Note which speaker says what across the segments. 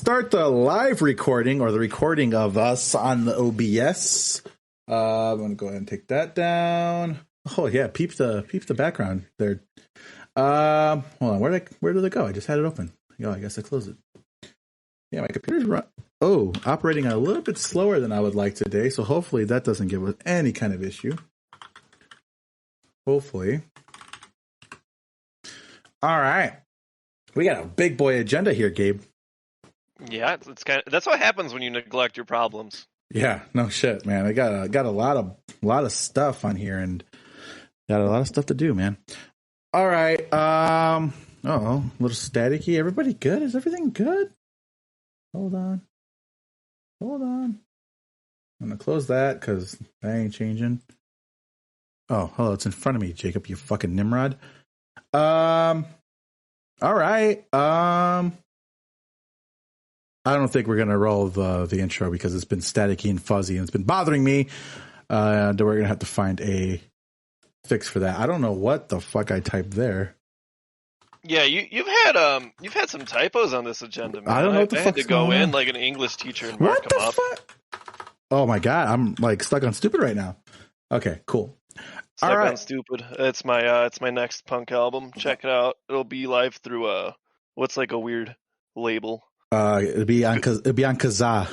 Speaker 1: start the live recording or the recording of us on the OBS. I'm going to go ahead and take that down. Oh yeah, peep the background there. Hold on, where did it go? I just had it open. Oh, I guess I closed it. Yeah, my computer's operating a little bit slower than I would like today, so hopefully that doesn't give us any kind of issue. Hopefully. All right. We got a big boy agenda here, Gabe.
Speaker 2: Yeah, that's what happens when you neglect your problems.
Speaker 1: Yeah, no shit, man. I got a lot of stuff on here and got a lot of stuff to do, man. All right. A little staticky. Everybody good? Is everything good? Hold on. I'm gonna close that because that ain't changing. Oh, hello, it's in front of me, Jacob, you fucking Nimrod. All right. I don't think we're gonna roll the intro because it's been staticky and fuzzy and it's been bothering me. We're gonna have to find a fix for that. I don't know what the fuck I typed there.
Speaker 2: Yeah, you've had some typos on this agenda, man.
Speaker 1: I don't know what the
Speaker 2: fuck. I
Speaker 1: fuck's
Speaker 2: had to go
Speaker 1: going
Speaker 2: in
Speaker 1: on.
Speaker 2: like an English teacher and mark
Speaker 1: What
Speaker 2: them
Speaker 1: the
Speaker 2: up.
Speaker 1: fuck? Oh my god, I'm like stuck on stupid right now. Okay, cool.
Speaker 2: Stuck
Speaker 1: All right.
Speaker 2: on stupid. It's my next punk album. Check it out. It'll be live through what's like a weird label.
Speaker 1: It'll be on Kazaa.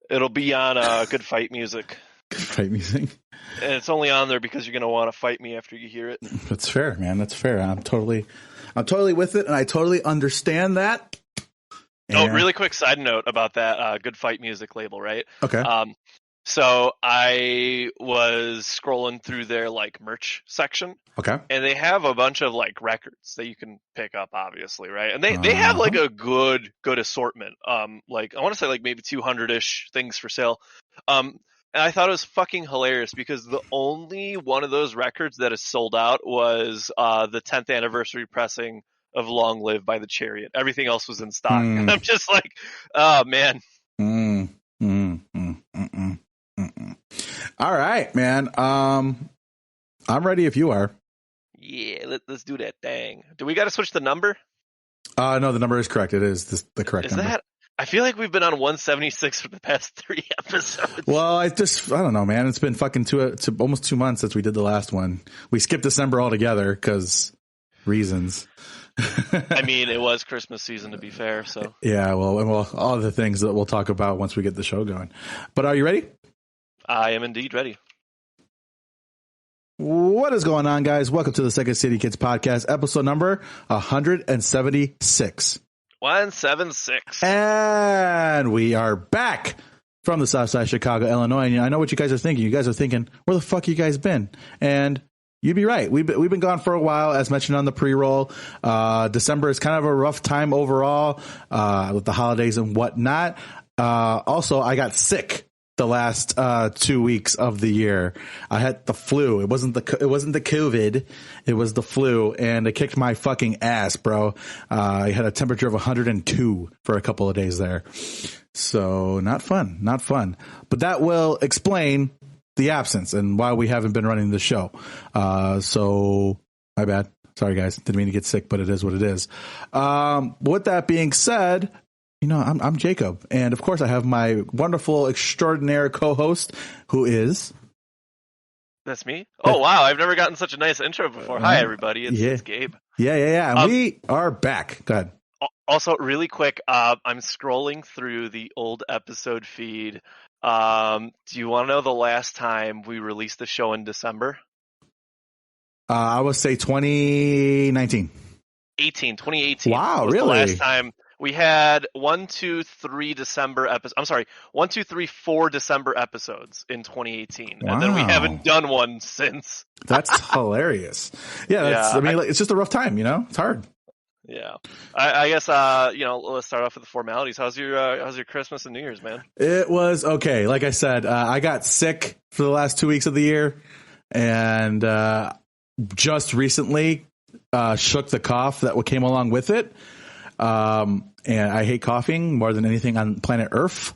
Speaker 2: It'll be on Good Fight Music.
Speaker 1: Good fight music.
Speaker 2: And it's only on there because you're gonna want to fight me after you hear it.
Speaker 1: That's fair, man. That's fair. I'm totally with it, and I totally understand that.
Speaker 2: Oh, really quick side note about that Good Fight Music label, right?
Speaker 1: Okay.
Speaker 2: So I was scrolling through their like merch section.
Speaker 1: Okay.
Speaker 2: And they have a bunch of like records that you can pick up, obviously, right? And they have like a good assortment. Like I want to say like maybe 200-ish things for sale. And I thought it was fucking hilarious because the only one of those records that is sold out was the 10th anniversary pressing of Long Live by the Chariot. Everything else was in stock. And I'm just like, oh man.
Speaker 1: All right, man. I'm ready if you are.
Speaker 2: Yeah, let's do that thing. Do we got to switch the number?
Speaker 1: No, the number is correct. It is the correct number.
Speaker 2: That? I feel like we've been on 176 for the past 3 episodes.
Speaker 1: Well, I don't know, man. It's been fucking almost 2 months since we did the last one. We skipped December altogether because reasons.
Speaker 2: I mean, it was Christmas season, to be fair. So
Speaker 1: yeah, well, all the things that we'll talk about once we get the show going. But are you ready?
Speaker 2: I am indeed ready.
Speaker 1: What is going on, guys? Welcome to the Second City Kids podcast, episode number 176.
Speaker 2: 176.
Speaker 1: And we are back from the South Side, Chicago, Illinois. And I know what you guys are thinking. You guys are thinking, where the fuck you guys been? And you'd be right. We've been gone for a while, as mentioned on the pre-roll. December is kind of a rough time overall with the holidays and whatnot. Also, I got sick the last 2 weeks of the year. I had the flu. It wasn't the COVID. It was the flu, and it kicked my fucking ass, bro. I had a temperature of 102 for a couple of days there. So not fun. But that will explain the absence and why we haven't been running the show. So my bad. Sorry, guys. Didn't mean to get sick, but it is what it is. With that being said, you know, I'm Jacob, and of course I have my wonderful, extraordinary co-host, who is...
Speaker 2: That's me? Oh, wow. I've never gotten such a nice intro before. Hi, everybody. It's Gabe.
Speaker 1: Yeah. And we are back. Go ahead.
Speaker 2: Also, really quick, I'm scrolling through the old episode feed. Do you want to know the last time we released the show in December?
Speaker 1: I would say 2019.
Speaker 2: 2018.
Speaker 1: Wow,
Speaker 2: was
Speaker 1: really?
Speaker 2: The last time. We had 4 December episodes in 2018.
Speaker 1: Wow.
Speaker 2: And then we haven't done one since.
Speaker 1: That's hilarious. Yeah, I mean, it's just a rough time, you know? It's hard.
Speaker 2: Yeah. I guess, let's start off with the formalities. How's your Christmas and New Year's, man?
Speaker 1: It was okay. Like I said, I got sick for the last 2 weeks of the year, and just recently shook the cough that came along with it. And I hate coughing more than anything on planet Earth.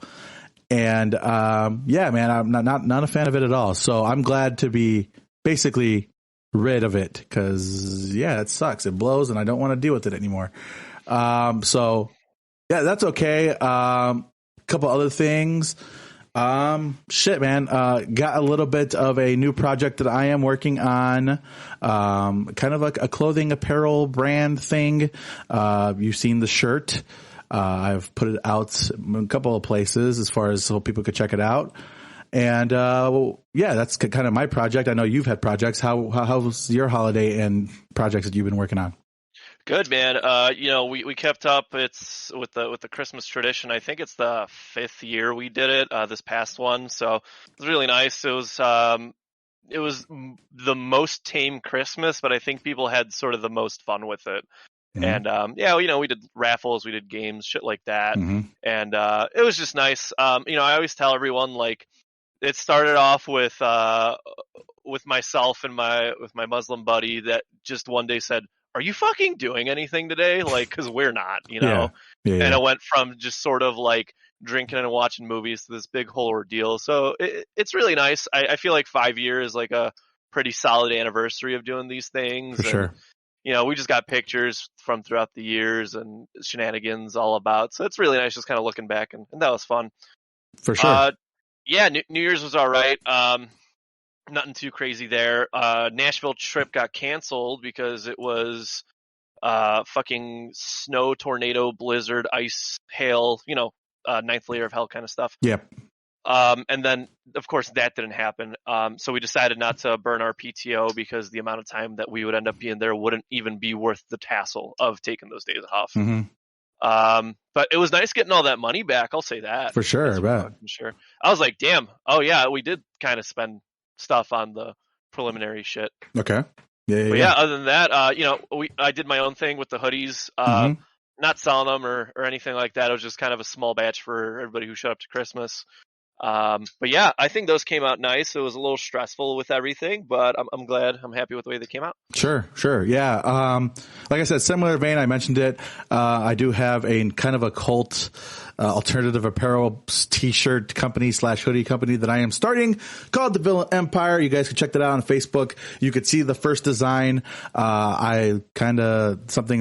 Speaker 1: And, yeah, man, I'm not a fan of it at all. So I'm glad to be basically rid of it because, yeah, it sucks. It blows and I don't want to deal with it anymore. So Yeah, that's okay. Couple other things. Shit, man. Got a little bit of a new project that I am working on. Kind of like a clothing apparel brand thing. You've seen the shirt. I've put it out in a couple of places as far as so people could check it out. And, yeah, that's kind of my project. I know you've had projects. How's your holiday and projects that you've been working on?
Speaker 2: Good, man. We kept up. It's with the Christmas tradition. I think it's the 5th year we did it, this past one. So it was really nice. It was the most tame Christmas, but I think people had sort of the most fun with it. Mm-hmm. And, we did raffles, we did games, shit like that. Mm-hmm. And, it was just nice. I always tell everyone, like, it started off with myself and with my Muslim buddy that just one day said, "Are you fucking doing anything today?" Like, cause we're not, Yeah. And it went from just sort of like drinking and watching movies to this big whole ordeal. So it's really nice. I feel like 5 years is like a pretty solid anniversary of doing these things.
Speaker 1: For sure.
Speaker 2: We just got pictures from throughout the years and shenanigans all about. So it's really nice just kind of looking back and that was fun.
Speaker 1: For sure.
Speaker 2: New Year's was all right. Nothing too crazy there. Nashville trip got canceled because it was fucking snow, tornado, blizzard, ice, hail, ninth layer of hell kind of stuff.
Speaker 1: Yep.
Speaker 2: And then, of course, that didn't happen. So we decided not to burn our PTO because the amount of time that we would end up being there wouldn't even be worth the tassel of taking those days off.
Speaker 1: Mm-hmm.
Speaker 2: But it was nice getting all that money back. I'll say that.
Speaker 1: For sure.
Speaker 2: Sure. I was like, damn. Oh, yeah, we did kind of spend stuff on the preliminary shit.
Speaker 1: Okay.
Speaker 2: Yeah. Other than that, I did my own thing with the hoodies. Not selling them or anything like that. It was just kind of a small batch for everybody who showed up to Christmas. But yeah, I think those came out nice. It was a little stressful with everything, but I'm glad. I'm happy with the way they came out.
Speaker 1: Sure. Yeah. Like I said, similar vein, I mentioned it. I do have a kind of a cult, alternative apparel t-shirt company / hoodie company that I am starting called the Villain Empire. You guys can check that out on Facebook. You could see the first design. Something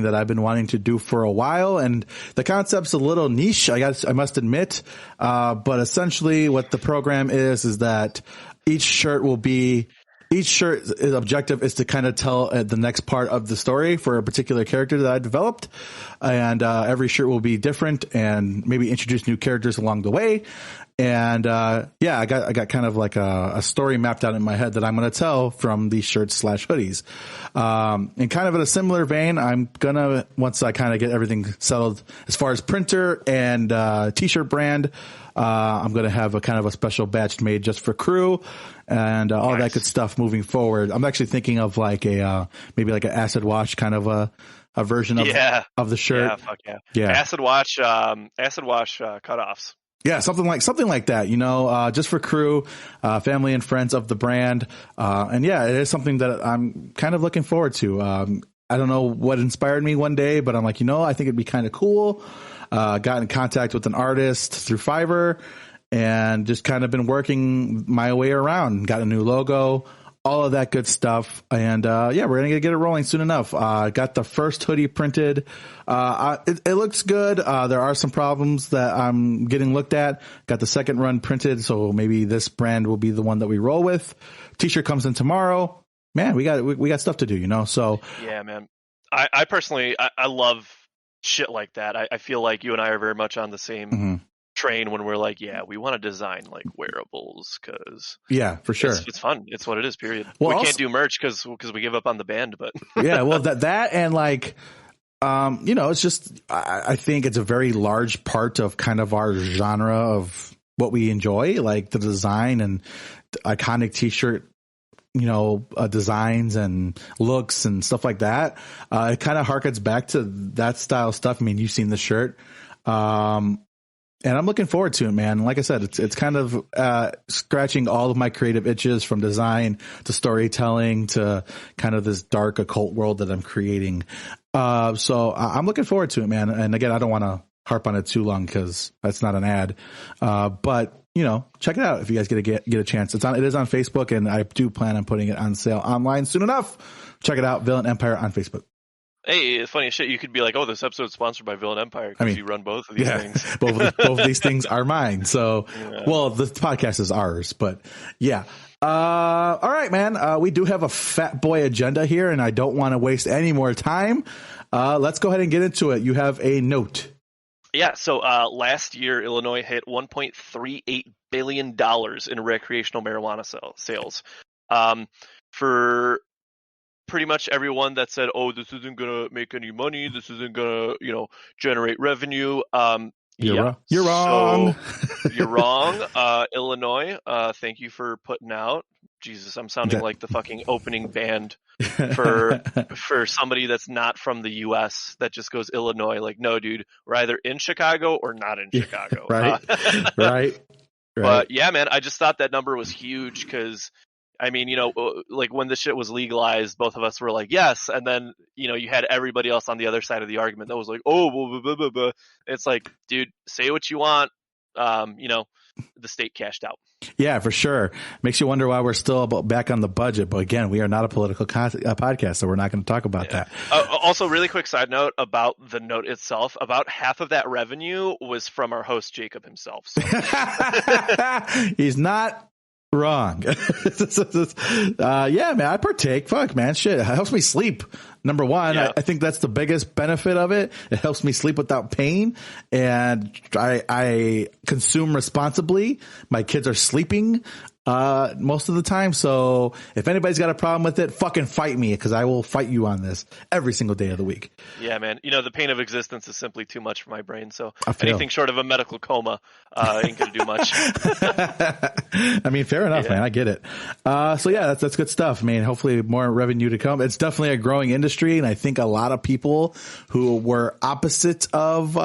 Speaker 1: that I've been wanting to do for a while, and the concept's a little niche. I must admit. But essentially what the program is that each shirt's objective is to kind of tell the next part of the story for a particular character that I developed. And every shirt will be different and maybe introduce new characters along the way. And I got kind of like a story mapped out in my head that I'm going to tell from these shirts / hoodies. And kind of in a similar vein, I'm gonna, once I kind of get everything settled as far as printer and t-shirt brand, I'm going to have a kind of a special batch made just for crew and all that good stuff moving forward. I'm actually thinking of like maybe like an acid wash kind of a version of the shirt.
Speaker 2: Yeah, fuck yeah. Acid wash cutoffs.
Speaker 1: Yeah, something like that, just for crew, family and friends of the brand. And yeah, it is something that I'm kind of looking forward to. I don't know what inspired me one day, but I'm like, I think it'd be kind of cool. Got in contact with an artist through Fiverr and just kind of been working my way around. Got a new logo, all of that good stuff. And, we're going to get it rolling soon enough. Got the first hoodie printed. It looks good. There are some problems that I'm getting looked at. Got the second run printed. So maybe this brand will be the one that we roll with. T-shirt comes in tomorrow. Man, we got stuff to do, so.
Speaker 2: Yeah, man. I personally, I love shit like that. I feel like you and I are very much on the same train when we're like, we want to design like wearables because
Speaker 1: for sure
Speaker 2: it's fun. It's what it is. Period.
Speaker 1: Well,
Speaker 2: we can't do merch because we give up on the band, but
Speaker 1: that and like it's just I think it's a very large part of kind of our genre of what we enjoy, like the design and the iconic t-shirt designs and looks and stuff like that. It kind of harkens back to that style stuff. I mean, you've seen the shirt. And I'm looking forward to it, man. Like I said, it's kind of scratching all of my creative itches from design to storytelling to kind of this dark occult world that I'm creating. So I'm looking forward to it, man. And again, I don't want to harp on it too long because that's not an ad. But check it out if you guys get a chance. It is on Facebook, and I do plan on putting it on sale online soon enough. Check it out, Villain Empire on Facebook.
Speaker 2: Hey, it's funny as shit. You could be like, "Oh, this episode's sponsored by Villain Empire," because you run both of these things.
Speaker 1: both of these things are mine. So, well, the podcast is ours, but yeah. All right, man. We do have a fat boy agenda here, and I don't want to waste any more time. Let's go ahead and get into it. You have a note.
Speaker 2: Yeah. So last year, Illinois hit $1.38 billion in recreational marijuana sales. For pretty much everyone that said, "Oh, this isn't gonna make any money. This isn't gonna, generate revenue."
Speaker 1: You're wrong.
Speaker 2: So, you're wrong. Illinois, thank you for putting out. Jesus, I'm sounding like the fucking opening band for somebody that's not from the U.S. that just goes Illinois. Like, no, dude, we're either in Chicago or not in Chicago.
Speaker 1: Right.
Speaker 2: But yeah, man, I just thought that number was huge because, I mean, like when the shit was legalized, both of us were like, yes. And then, you had everybody else on the other side of the argument that was like, oh, blah, blah, blah, blah. It's like, dude, say what you want. The state cashed out.
Speaker 1: Yeah, for sure. Makes you wonder why we're still back on the budget. But again, we are not a political podcast, so we're not going to talk about that.
Speaker 2: Also, really quick side note about the note itself. About half of that revenue was from our host, Jacob himself. So.
Speaker 1: He's not wrong. Yeah, man, I partake. Fuck, man, shit. It helps me sleep. Number one, I think that's the biggest benefit of it. It helps me sleep without pain, and I consume responsibly. My kids are sleeping most of the time, so if anybody's got a problem with it, fucking fight me, because I will fight you on this every single day of the week.
Speaker 2: Yeah, man. The pain of existence is simply too much for my brain, so anything short of a medical coma ain't gonna do much.
Speaker 1: I mean, fair enough, man. I get it. So yeah, that's good stuff. I mean, hopefully more revenue to come. It's definitely a growing industry, and I think a lot of people who were opposite of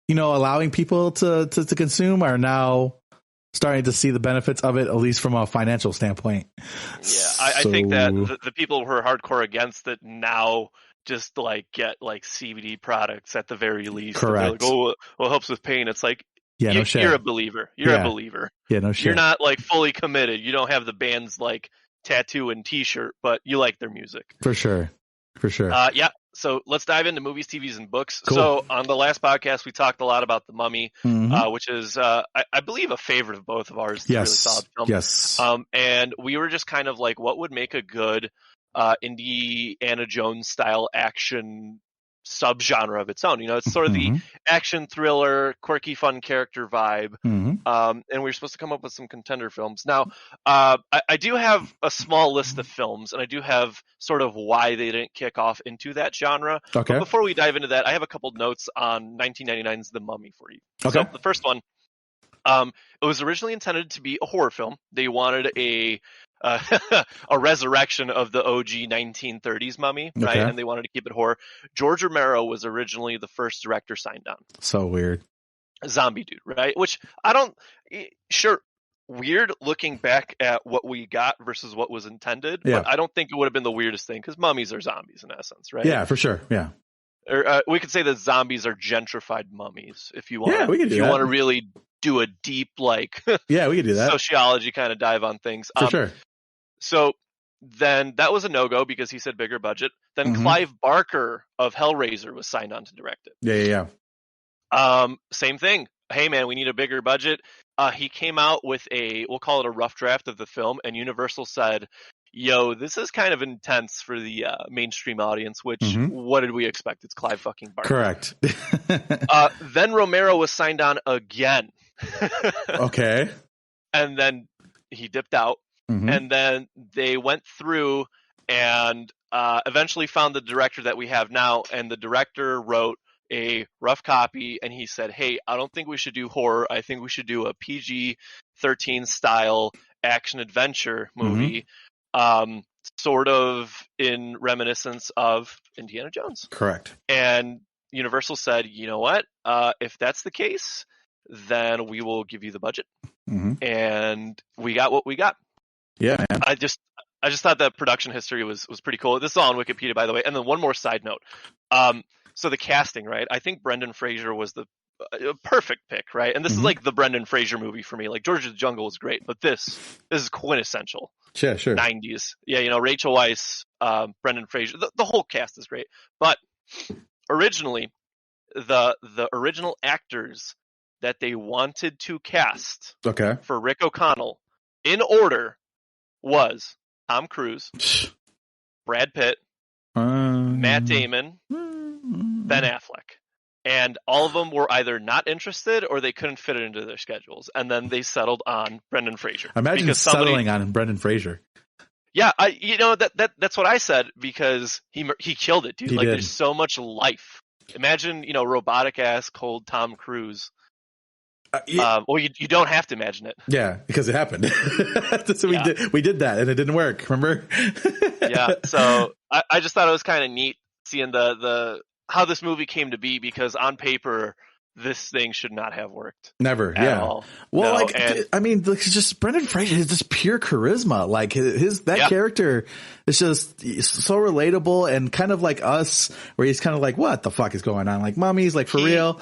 Speaker 1: allowing people to consume are now starting to see the benefits of it, at least from a financial standpoint.
Speaker 2: Yeah, I think that the people who are hardcore against it now just like get like CBD products at the very least.
Speaker 1: Correct.
Speaker 2: Like, oh, well, it helps with pain. It's like,
Speaker 1: no shit.
Speaker 2: You're a believer. You're a believer.
Speaker 1: Yeah, no shit.
Speaker 2: You're not like fully committed. You don't have the band's like tattoo and t-shirt, but you like their music.
Speaker 1: For sure.
Speaker 2: Yeah. So let's dive into movies, TVs, and books.
Speaker 1: Cool.
Speaker 2: So on the last podcast, we talked a lot about The Mummy, which is, I believe, a favorite of both of ours. It's a really solid film.
Speaker 1: Yes.
Speaker 2: And we were just kind of like, what would make a good Indiana Jones style action subgenre of its own? It's sort of the action thriller, quirky, fun character vibe. And we were supposed to come up with some contender films. Now, I do have a small list of films, and I do have sort of why they didn't kick off into that genre.
Speaker 1: Okay.
Speaker 2: But before we dive into that, I have a couple notes on 1999's The Mummy for you.
Speaker 1: Okay.
Speaker 2: So the first one, it was originally intended to be a horror film. They wanted a resurrection of the OG 1930s mummy, right? And they wanted to keep it horror. George Romero was originally the first director signed on.
Speaker 1: So weird.
Speaker 2: A zombie dude, right? Which weird looking back at what we got versus what was intended, but I don't think it would have been the weirdest thing, because mummies are zombies in essence, right?
Speaker 1: Yeah, for sure. Yeah.
Speaker 2: Or we could say that zombies are gentrified mummies if you want.
Speaker 1: Yeah, we could do
Speaker 2: if you
Speaker 1: that.
Speaker 2: want to really do a deep
Speaker 1: yeah, we could do that.
Speaker 2: Sociology kind of dive on things.
Speaker 1: For sure.
Speaker 2: So then that was a no-go because he said bigger budget. Then Clive Barker of Hellraiser was signed on to direct it.
Speaker 1: Yeah.
Speaker 2: Same thing. Hey, man, we need a bigger budget. He came out with we'll call it a rough draft of the film, and Universal said, yo, this is kind of intense for the mainstream audience, which what did we expect? It's Clive fucking Barker.
Speaker 1: Correct.
Speaker 2: Then Romero was signed on again.
Speaker 1: Okay.
Speaker 2: And then he dipped out. And then they went through and eventually found the director that we have now. And the director wrote a rough copy, and he said, hey, I don't think we should do horror. I think we should do a PG-13 style action adventure movie, sort of in reminiscence of Indiana Jones.
Speaker 1: Correct.
Speaker 2: And Universal said, you know what? If that's the case, then we will give you the budget. And we got what we got.
Speaker 1: Yeah, man.
Speaker 2: I just thought that production history was pretty cool. This is all on Wikipedia, by the way. And then one more side note. So the casting, right? I think Brendan Fraser was the a perfect pick, right? And this is
Speaker 1: Mhm.
Speaker 2: like the Brendan Fraser movie for me. Like George of the Jungle was great, but this is quintessential
Speaker 1: Yeah, sure.
Speaker 2: 90s. Yeah, Rachel Weisz, Brendan Fraser, the whole cast is great. But originally, the original actors that they wanted to cast
Speaker 1: Okay.
Speaker 2: for Rick O'Connell in order was Tom Cruise, Brad Pitt, Matt Damon, Ben Affleck. And all of them were either not interested or they couldn't fit it into their schedules. And then they settled on Brendan Fraser.
Speaker 1: Imagine settling on Brendan Fraser.
Speaker 2: Yeah, that's what I said, because he killed it, dude.
Speaker 1: He
Speaker 2: like
Speaker 1: did.
Speaker 2: There's so much life. Imagine, robotic ass cold Tom Cruise. Well, you don't have to imagine it.
Speaker 1: Yeah, because it happened. We did that and it didn't work. Remember?
Speaker 2: Yeah. So I just thought it was kind of neat seeing the how this movie came to be, because on paper this thing should not have worked.
Speaker 1: Never.
Speaker 2: At all.
Speaker 1: Well,
Speaker 2: No,
Speaker 1: it's just Brendan Fraser is just pure charisma. Like that character is just so relatable and kind of like us, where he's kind of like, what the fuck is going on? Like, mommy's like, for real,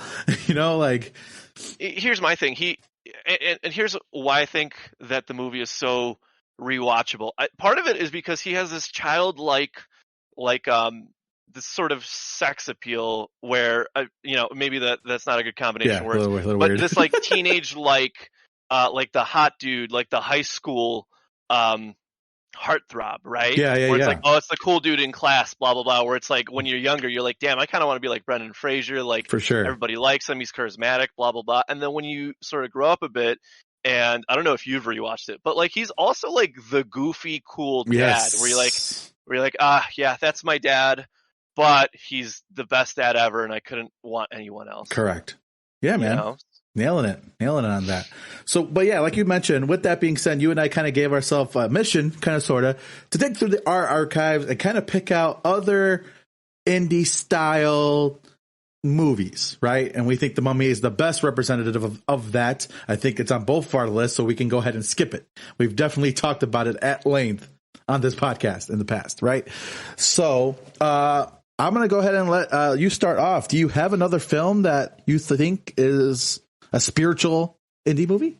Speaker 1: like.
Speaker 2: Here's my thing. And here's why I think that the movie is so rewatchable. Part of it is because he has this childlike, this sort of sex appeal where, maybe that's not a good combination of words,
Speaker 1: little
Speaker 2: but
Speaker 1: weird.
Speaker 2: this like teenage, like the hot dude, like the high school, heartthrob, right? Where it's like, oh, it's the cool dude in class, blah, blah, blah. Where it's like, when you're younger, you're like, damn, I kind of want to be like Brendan Fraser. Like,
Speaker 1: for sure,
Speaker 2: everybody likes him. He's charismatic, blah, blah, blah. And then when you sort of grow up a bit, and I don't know if you've rewatched it, but like, he's also like the goofy, cool dad, where you're like, yeah, that's my dad, but he's the best dad ever, and I couldn't want anyone else.
Speaker 1: Correct. Yeah, man. Nailing it on that. So, but yeah, like you mentioned, with that being said, you and I kind of gave ourselves a mission, kind of, sort of, to dig through our archives and kind of pick out other indie style movies, right? And we think The Mummy is the best representative of that. I think it's on both of our lists, so we can go ahead and skip it. We've definitely talked about it at length on this podcast in the past, right? So, I'm going to go ahead and let you start off. Do you have another film that you think is a spiritual indie movie?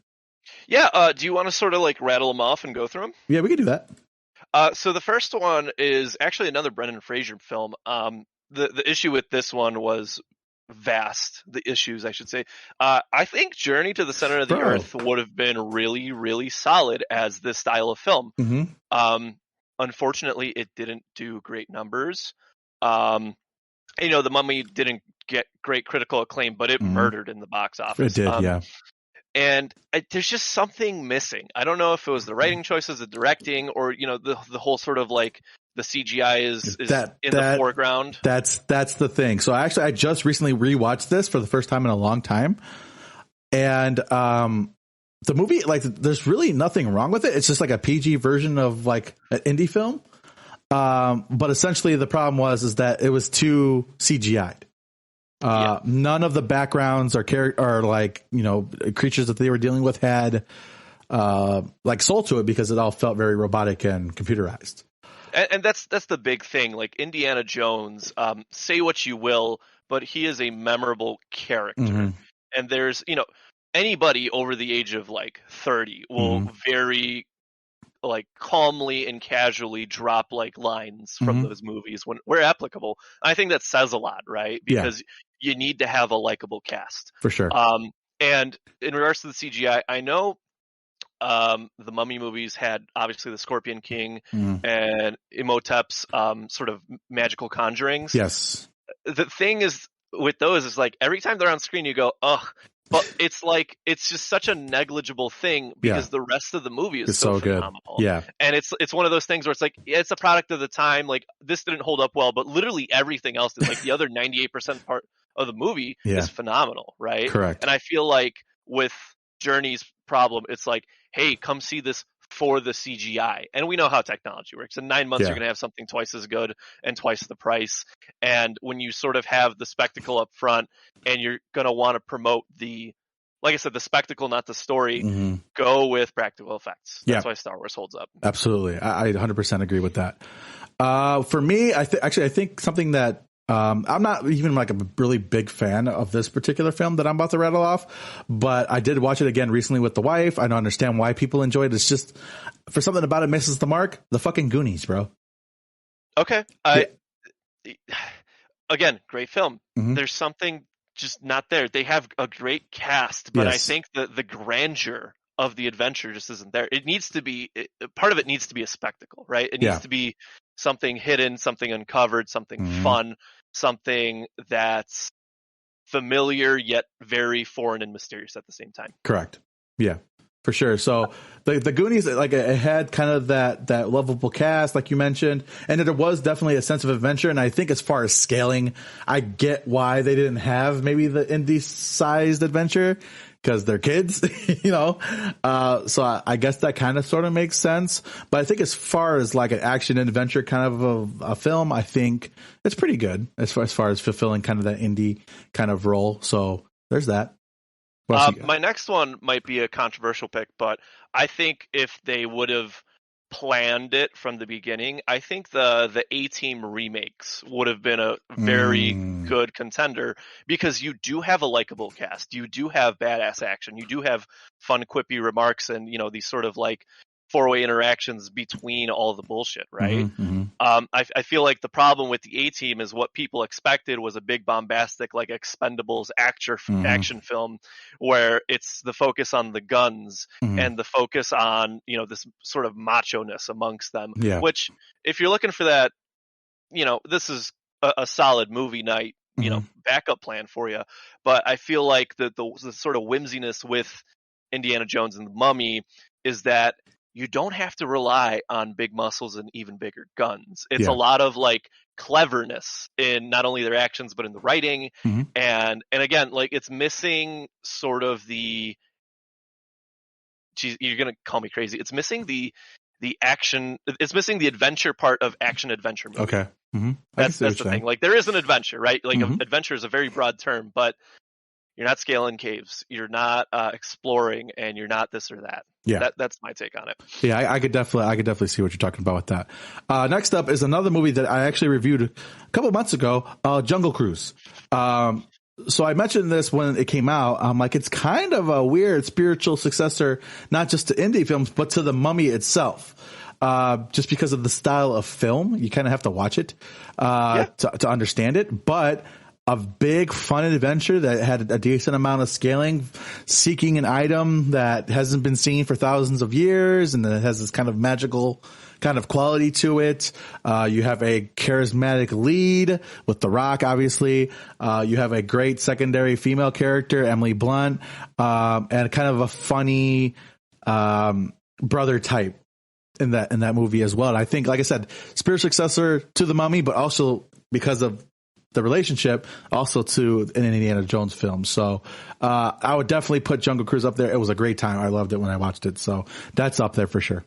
Speaker 2: Yeah. Do you want to sort of like rattle them off and go through them?
Speaker 1: Yeah, we can do that.
Speaker 2: So the first one is actually another Brendan Fraser film. The issue with this one was vast. The issues, I should say. I think Journey to the Center of the Earth would have been really, really solid as this style of film.
Speaker 1: Mm-hmm.
Speaker 2: Unfortunately, it didn't do great numbers. The Mummy didn't get great critical acclaim, but it murdered in the box office.
Speaker 1: It did, yeah.
Speaker 2: And there's just something missing. I don't know if it was the writing choices, the directing, or the whole sort of like the CGI is in the foreground.
Speaker 1: That's the thing. So I just recently rewatched this for the first time in a long time, and the movie, like, there's really nothing wrong with it. It's just like a PG version of like an indie film. But essentially the problem is that it was too CGI'd. None of the backgrounds or like, creatures that they were dealing with had, like soul to it, because it all felt very robotic and computerized.
Speaker 2: And that's the big thing. Like Indiana Jones, say what you will, but he is a memorable character.
Speaker 1: Mm-hmm.
Speaker 2: And there's, anybody over the age of like 30 will very like calmly and casually drop like lines from those movies where applicable. I think that says a lot, right? Because you need to have a likable cast.
Speaker 1: For sure.
Speaker 2: And in regards to the CGI, I know the Mummy movies had obviously the Scorpion King and Imhotep's sort of magical conjurings.
Speaker 1: Yes.
Speaker 2: The thing is with those is like every time they're on screen you go, ugh. But it's just such a negligible thing because the rest of the movie is so phenomenal.
Speaker 1: Good. Yeah.
Speaker 2: And it's one of those things where it's like, it's a product of the time. Like this didn't hold up well, but literally everything else is like the other 98% part of the movie is phenomenal. Right.
Speaker 1: Correct.
Speaker 2: And I feel like with Journey's problem, it's like, hey, come see this for the CGI. And we know how technology works. In 9 months, you're going to have something twice as good and twice the price. And when you sort of have the spectacle up front and you're going to want to promote like I said, the spectacle, not the story, go with practical effects. That's why Star Wars holds up.
Speaker 1: Absolutely. I 100% agree with that. For me, I think something that I'm not even like a really big fan of this particular film that I'm about to rattle off, but I did watch it again recently with the wife. I don't understand why people enjoy it. It's just, for something about it misses the mark. The fucking Goonies, bro.
Speaker 2: Okay. Again, great film.
Speaker 1: Mm-hmm.
Speaker 2: There's something just not there. They have a great cast, but I think that the grandeur of the adventure just isn't there. It needs to be, part of it needs to be a spectacle, right? It needs to be something hidden, something uncovered, something fun, something that's familiar yet very foreign and mysterious at the same time.
Speaker 1: Correct. Yeah, for sure. So the Goonies, like, it had kind of that lovable cast, like you mentioned, and there was definitely a sense of adventure. And I think as far as scaling, I get why they didn't have maybe the indie-sized adventure, because they're kids, you know. So I guess that kind of sort of makes sense. But I think as far as like an action adventure kind of a film, I think it's pretty good as far as fulfilling kind of that indie kind of role. So there's that.
Speaker 2: My next one might be a controversial pick, but I think if they would have planned it from the beginning, I think the A-Team remakes would have been a very good contender, because you do have a likable cast, you do have badass action, you do have fun quippy remarks, and you know, these sort of like four-way interactions between all the bullshit, right? I feel like the problem with the A-Team is what people expected was a big bombastic like Expendables action film, where it's the focus on the guns and the focus on, you know, this sort of macho-ness amongst them, which if you're looking for that, you know, this is a solid movie night, you know, backup plan for you. But I feel like the sort of whimsiness with Indiana Jones and the Mummy is that you don't have to rely on big muscles and even bigger guns. It's a lot of like cleverness in not only their actions, but in the writing. And again, like, it's missing sort of the, geez, you're going to call me crazy. It's missing the action. It's missing the adventure part of action adventure movie.
Speaker 1: Okay.
Speaker 2: That's the thing. Like, there is an adventure, right? Like, adventure is a very broad term, but you're not scaling caves, you're not exploring, and you're not this or that. Yeah, that's my take on it.
Speaker 1: Yeah, I could definitely see what you're talking about with that. Next up is another movie that I actually reviewed a couple of months ago, Jungle Cruise. So I mentioned this when it came out. I'm like, it's kind of a weird spiritual successor, not just to indie films, but to The Mummy itself. Just because of the style of film, you kind of have to watch it to understand it. But a big fun adventure that had a decent amount of scaling, seeking an item that hasn't been seen for thousands of years, and that has this kind of magical kind of quality to it. You have a charismatic lead with The Rock, obviously. You have a great secondary female character, Emily Blunt, and kind of a funny brother type in that movie as well. And I think, like I said, spiritual successor to The Mummy, but also because of the relationship, also to an Indiana Jones film. So I would definitely put Jungle Cruise up there. It was a great time. I loved it when I watched it. So that's up there for sure.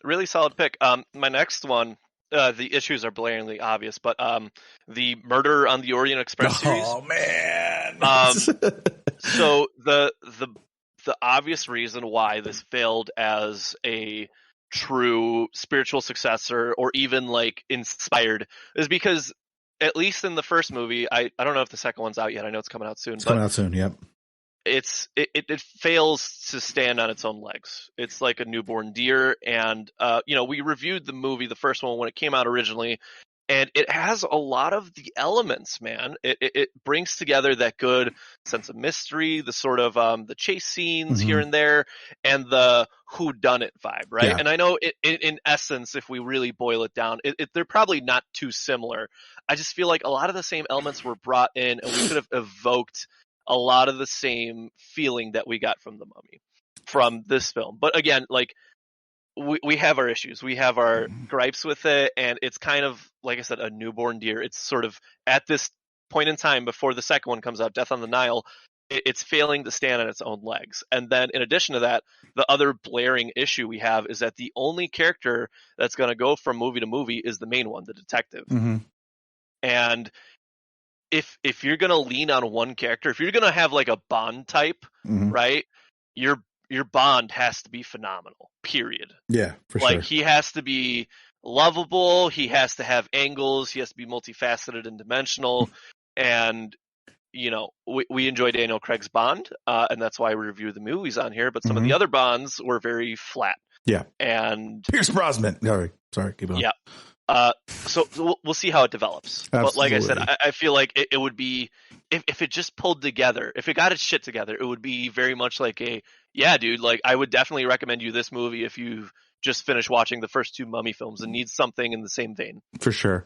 Speaker 2: Really solid pick. My next one, the issues are blaringly obvious, but the Murder on the Orient Express series.
Speaker 1: Oh man.
Speaker 2: So the obvious reason why this failed as a true spiritual successor, or even like inspired, is because, at least in the first movie, I don't know if the second one's out yet. I know it's coming out soon.
Speaker 1: Coming out soon, yep.
Speaker 2: It fails to stand on its own legs. It's like a newborn deer, and you know, we reviewed the movie, the first one, when it came out originally, and it has a lot of the elements, man. It brings together that good sense of mystery, the sort of the chase scenes here and there, and the whodunit vibe, right? Yeah. And I know in essence, if we really boil it down, they're probably not too similar. I just feel like a lot of the same elements were brought in, and we could have evoked a lot of the same feeling that we got from The Mummy from this film. But again, like, we have our issues, we have our gripes with it, and it's kind of, like I said, a newborn deer. It's sort of at this point in time before the second one comes out, Death on the Nile, it's failing to stand on its own legs. And then in addition to that, the other blaring issue we have is that the only character that's going to go from movie to movie is the main one, the detective. And if you're going to lean on one character, if you're going to have like a Bond type, right, your Bond has to be phenomenal, period.
Speaker 1: Yeah, for
Speaker 2: sure.
Speaker 1: Like,
Speaker 2: he has to be lovable. He has to have angles. He has to be multifaceted and dimensional. And we enjoy Daniel Craig's Bond, and that's why we review the movies on here. But some of the other Bonds were very flat.
Speaker 1: Yeah.
Speaker 2: And
Speaker 1: Pierce Brosnan. Sorry, keep going.
Speaker 2: Yeah. So we'll see how it develops.
Speaker 1: Absolutely.
Speaker 2: But like I said, I feel like it would be, if it just pulled together, if it got its shit together, it would be very much like dude, like I would definitely recommend you this movie if you've just finished watching the first 2 Mummy films and need something in the same vein.
Speaker 1: For sure.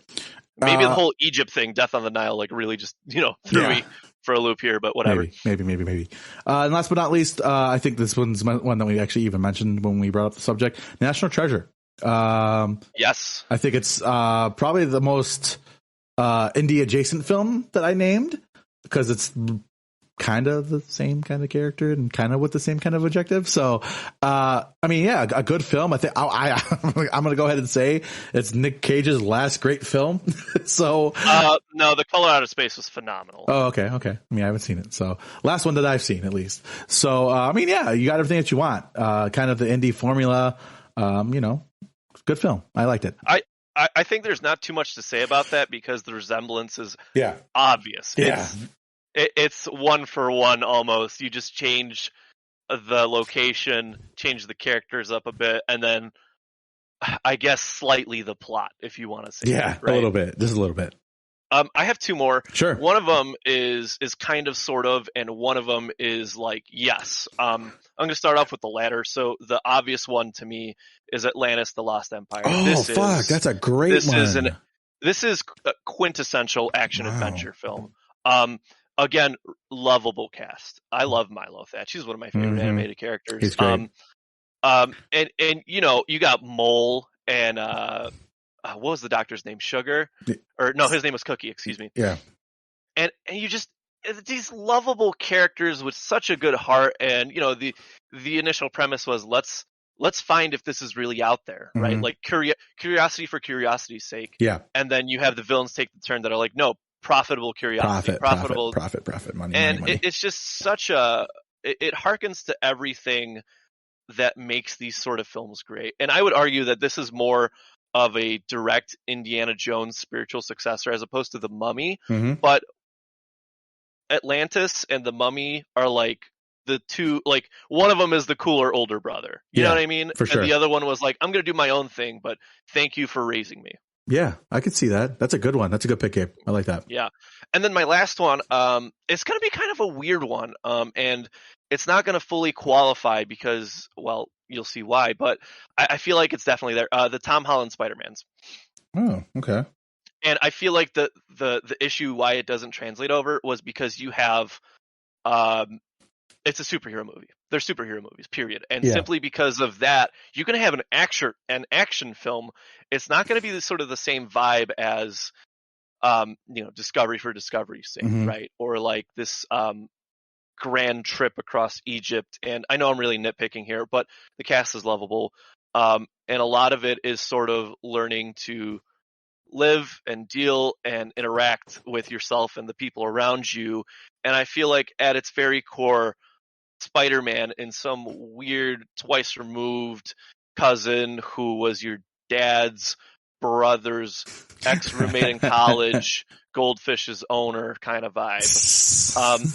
Speaker 2: Maybe the whole Egypt thing, Death on the Nile, like really just, threw me for a loop here, but whatever.
Speaker 1: Maybe. And last but not least, I think this one's one that we actually even mentioned when we brought up the subject, National Treasure.
Speaker 2: Yes.
Speaker 1: I think it's probably the most indie adjacent film that I named, because it's kind of the same kind of character and kind of with the same kind of objective. So, a good film. I think I'm going to go ahead and say it's Nick Cage's last great film. So,
Speaker 2: no, The Color Out of Space was phenomenal.
Speaker 1: Oh, okay. I mean, I haven't seen it. So last one that I've seen, at least. So, you got everything that you want. Kind of the indie formula, good film. I liked it.
Speaker 2: I think there's not too much to say about that because the resemblance is obvious.
Speaker 1: Yeah.
Speaker 2: It's one for one almost. You just change the location, change the characters up a bit, and then I guess slightly the plot, if you want to say.
Speaker 1: Yeah,
Speaker 2: that, right?
Speaker 1: A little bit. Just a little bit.
Speaker 2: I have 2 more.
Speaker 1: Sure.
Speaker 2: One of them is kind of sort of, and one of them is like yes. I'm going to start off with the latter. So the obvious one to me is Atlantis: The Lost Empire.
Speaker 1: Oh, that's a great one.
Speaker 2: This is a quintessential action adventure film. Again, lovable cast. I love Milo Thatch. He's one of my favorite animated characters.
Speaker 1: He's great.
Speaker 2: And you got Mole and what was the doctor's name? Sugar? Or no, his name was Cookie, excuse me.
Speaker 1: Yeah.
Speaker 2: And you just, these lovable characters with such a good heart, and the initial premise was let's find if this is really out there, right? Like curiosity for curiosity's sake.
Speaker 1: Yeah.
Speaker 2: And then you have the villains take the turn that are like, no, profitable curiosity,
Speaker 1: profit, money.
Speaker 2: And
Speaker 1: money.
Speaker 2: it's just such it harkens to everything that makes these sort of films great. And I would argue that this is more of a direct Indiana Jones spiritual successor as opposed to The Mummy. But Atlantis and The Mummy are like the two, like one of them is the cooler older brother. You know what I mean?
Speaker 1: For sure.
Speaker 2: And the other one was like, I'm going to do my own thing, but thank you for raising me.
Speaker 1: Yeah, I could see that. That's a good one. That's a good pick, Gabe. I like that.
Speaker 2: Yeah. And then my last one, it's going to be kind of a weird one. And it's not going to fully qualify because, well, you'll see why, but I feel like it's definitely there. The Tom Holland Spider-Mans.
Speaker 1: Oh, okay.
Speaker 2: And I feel like the issue why it doesn't translate over was because you have, it's a superhero movie. They're superhero movies, period. And simply because of that, you're going to have an action film. It's not going to be the same vibe as, Discovery for Discovery's sake, right? Or like this grand trip across Egypt. And I know I'm really nitpicking here, but the cast is lovable. And a lot of it is sort of learning to live and deal and interact with yourself and the people around you. And I feel like at its very core, Spider-Man in some weird twice removed cousin who was your dad's brother's ex-roommate in college, Goldfish's owner kind of vibe.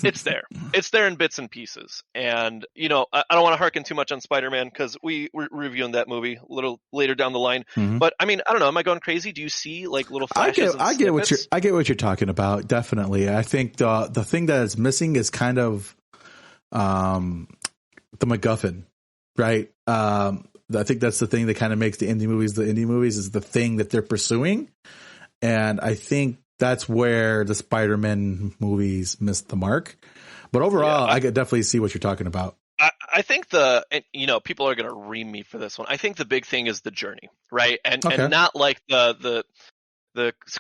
Speaker 2: It's there in bits and pieces. And, I don't want to harken too much on Spider-Man because we're reviewing that movie a little later down the line. But I mean, I don't know. Am I going crazy? Do you see like little flashes?
Speaker 1: I get what you're talking about. Definitely. I think the thing that is missing is kind of the MacGuffin, right? I think that's the thing that kind of makes the indie movies is the thing that they're pursuing. And I think that's where the Spider-Man movies missed the mark. But overall, I could definitely see what you're talking about.
Speaker 2: I think people are going to ream me for this one. I think the big thing is the journey, right? And not like the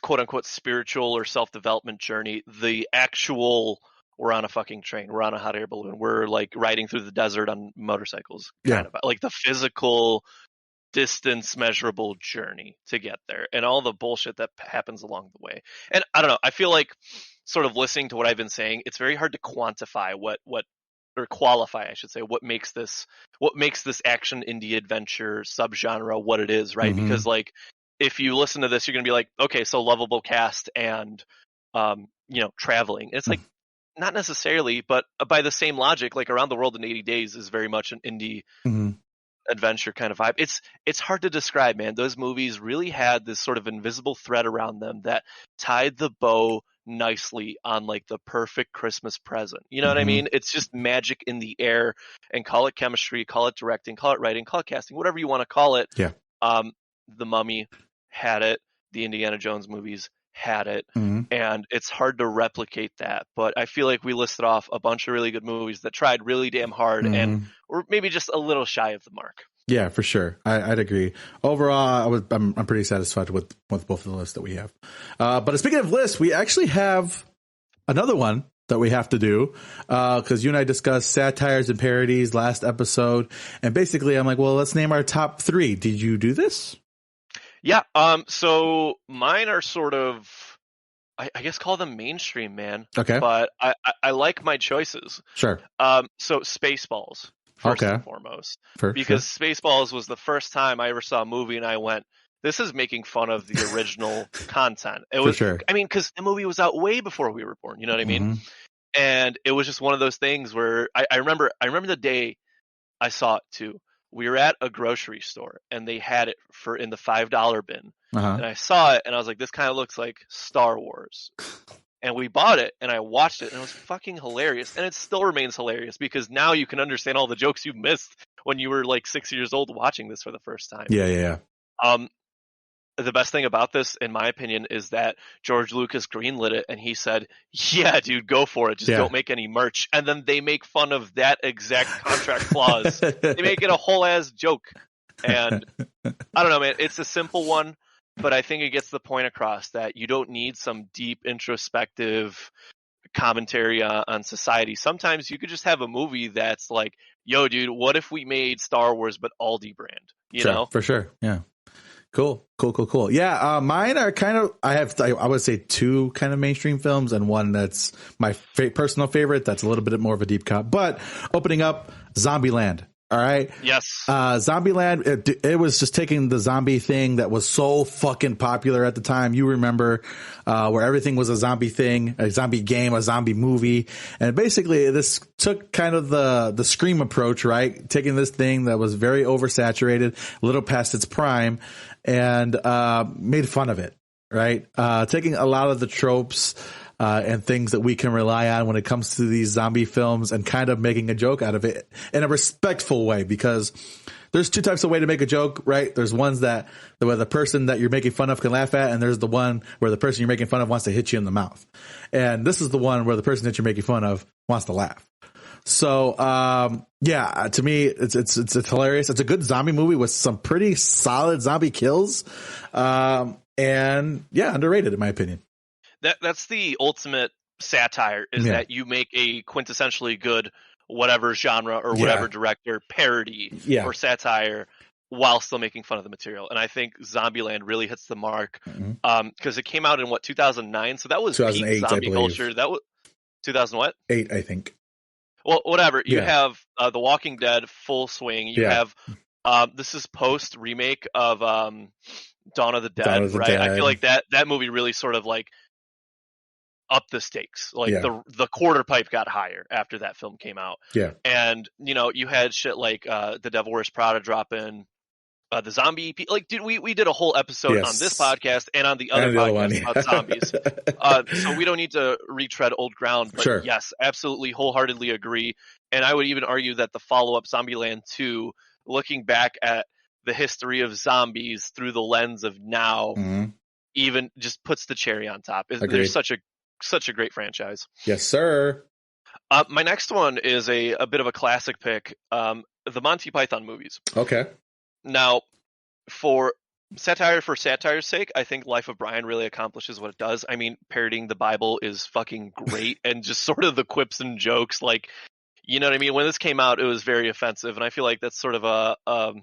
Speaker 2: quote unquote spiritual or self-development journey, the actual, we're on a fucking train, we're on a hot air balloon, we're like riding through the desert on motorcycles, kind of like the physical distance measurable journey to get there and all the bullshit that happens along the way. And I don't know, I feel like sort of listening to what I've been saying, it's very hard to quantify or qualify, I should say, what makes this action indie adventure subgenre what it is, right? Because like if you listen to this, you're gonna be like, okay, so lovable cast and traveling. It's like not necessarily, but by the same logic, like Around the World in 80 Days is very much an indie adventure kind of vibe. It's hard to describe, man. Those movies really had this sort of invisible thread around them that tied the bow nicely on like the perfect Christmas present. You know what I mean? It's just magic in the air, and call it chemistry, call it directing, call it writing, call it casting, whatever you want to call it.
Speaker 1: Yeah.
Speaker 2: The Mummy had it. The Indiana Jones movies had it, and it's hard to replicate that. But I feel like we listed off a bunch of really good movies that tried really damn hard and were maybe just a little shy of the mark.
Speaker 1: Yeah, for sure. I'd agree. Overall, I'm pretty satisfied with both of the lists that we have. But speaking of lists, we actually have another one that we have to do, because you and I discussed satires and parodies last episode, and basically I'm like, well, let's name our top 3. Did you do this?
Speaker 2: Yeah. So mine are sort of, I guess, call them mainstream, man.
Speaker 1: Okay.
Speaker 2: But I like my choices.
Speaker 1: Sure.
Speaker 2: So Spaceballs, first and foremost, because Spaceballs was the first time I ever saw a movie and I went, this is making fun of the original content. It was, I mean, because the movie was out way before we were born. You know what I mean? And it was just one of those things where I remember the day I saw it too. We were at a grocery store and they had it in the $5 bin. And I saw it and I was like, this kind of looks like Star Wars. And we bought it and I watched it and it was fucking hilarious. And it still remains hilarious because now you can understand all the jokes you missed when you were like 6 years old watching this for the first time.
Speaker 1: Yeah.
Speaker 2: The best thing about this, in my opinion, is that George Lucas greenlit it and he said, yeah, dude, go for it. Just don't make any merch. And then they make fun of that exact contract clause. They make it a whole ass joke. And I don't know, man, it's a simple one, but I think it gets the point across that you don't need some deep introspective commentary on society. Sometimes you could just have a movie that's like, yo, dude, what if we made Star Wars but Aldi brand? You know?
Speaker 1: For sure. Yeah. Cool. Yeah, mine are kind of, I would say 2 kind of mainstream films and one that's my personal favorite that's a little bit more of a deep cut. But opening up, Zombieland. All right.
Speaker 2: Yes.
Speaker 1: Zombieland, it was just taking the zombie thing that was so fucking popular at the time. You remember, where everything was a zombie thing, a zombie game, a zombie movie. And basically this took kind of the Scream approach, right? Taking this thing that was very oversaturated, a little past its prime, and, made fun of it, right? Taking a lot of the tropes, and things that we can rely on when it comes to these zombie films and kind of making a joke out of it in a respectful way, because there's 2 types of way to make a joke, right? There's ones where the person that you're making fun of can laugh at, and there's the one where the person you're making fun of wants to hit you in the mouth. And this is the one where the person that you're making fun of wants to laugh. So, yeah, to me, it's hilarious. It's a good zombie movie with some pretty solid zombie kills. And yeah, underrated in my opinion.
Speaker 2: That's the ultimate satire, is that you make a quintessentially good whatever genre or whatever director parody or satire while still making fun of the material. And I think Zombieland really hits the mark, because it came out in 2009, so that was
Speaker 1: 2008,
Speaker 2: peak zombie culture. That was 2000 what?
Speaker 1: 8, I think.
Speaker 2: Well, whatever. You have The Walking Dead full swing. You have this is post remake of Dawn of the Dead, right? I feel like that movie really sort of like up the stakes. Like the quarter pipe got higher after that film came out. Yeah. And you had shit like The Devil Wears Prada drop in, the zombie EP. Like, dude, we did a whole episode on this podcast and on the other podcast about zombies. So we don't need to retread old ground, but yes, absolutely wholeheartedly agree. And I would even argue that the follow-up Zombieland 2, looking back at the history of zombies through the lens of now, even just puts the cherry on top. There's such a great franchise.
Speaker 1: Yes, sir.
Speaker 2: My next one is a bit of a classic pick, the Monty Python movies.
Speaker 1: Okay.
Speaker 2: Now, for satire's sake, I think Life of Brian really accomplishes what it does. I mean, parodying the Bible is fucking great, and just sort of the quips and jokes, like, you know what I mean? When this came out, it was very offensive, and I feel like that's sort of a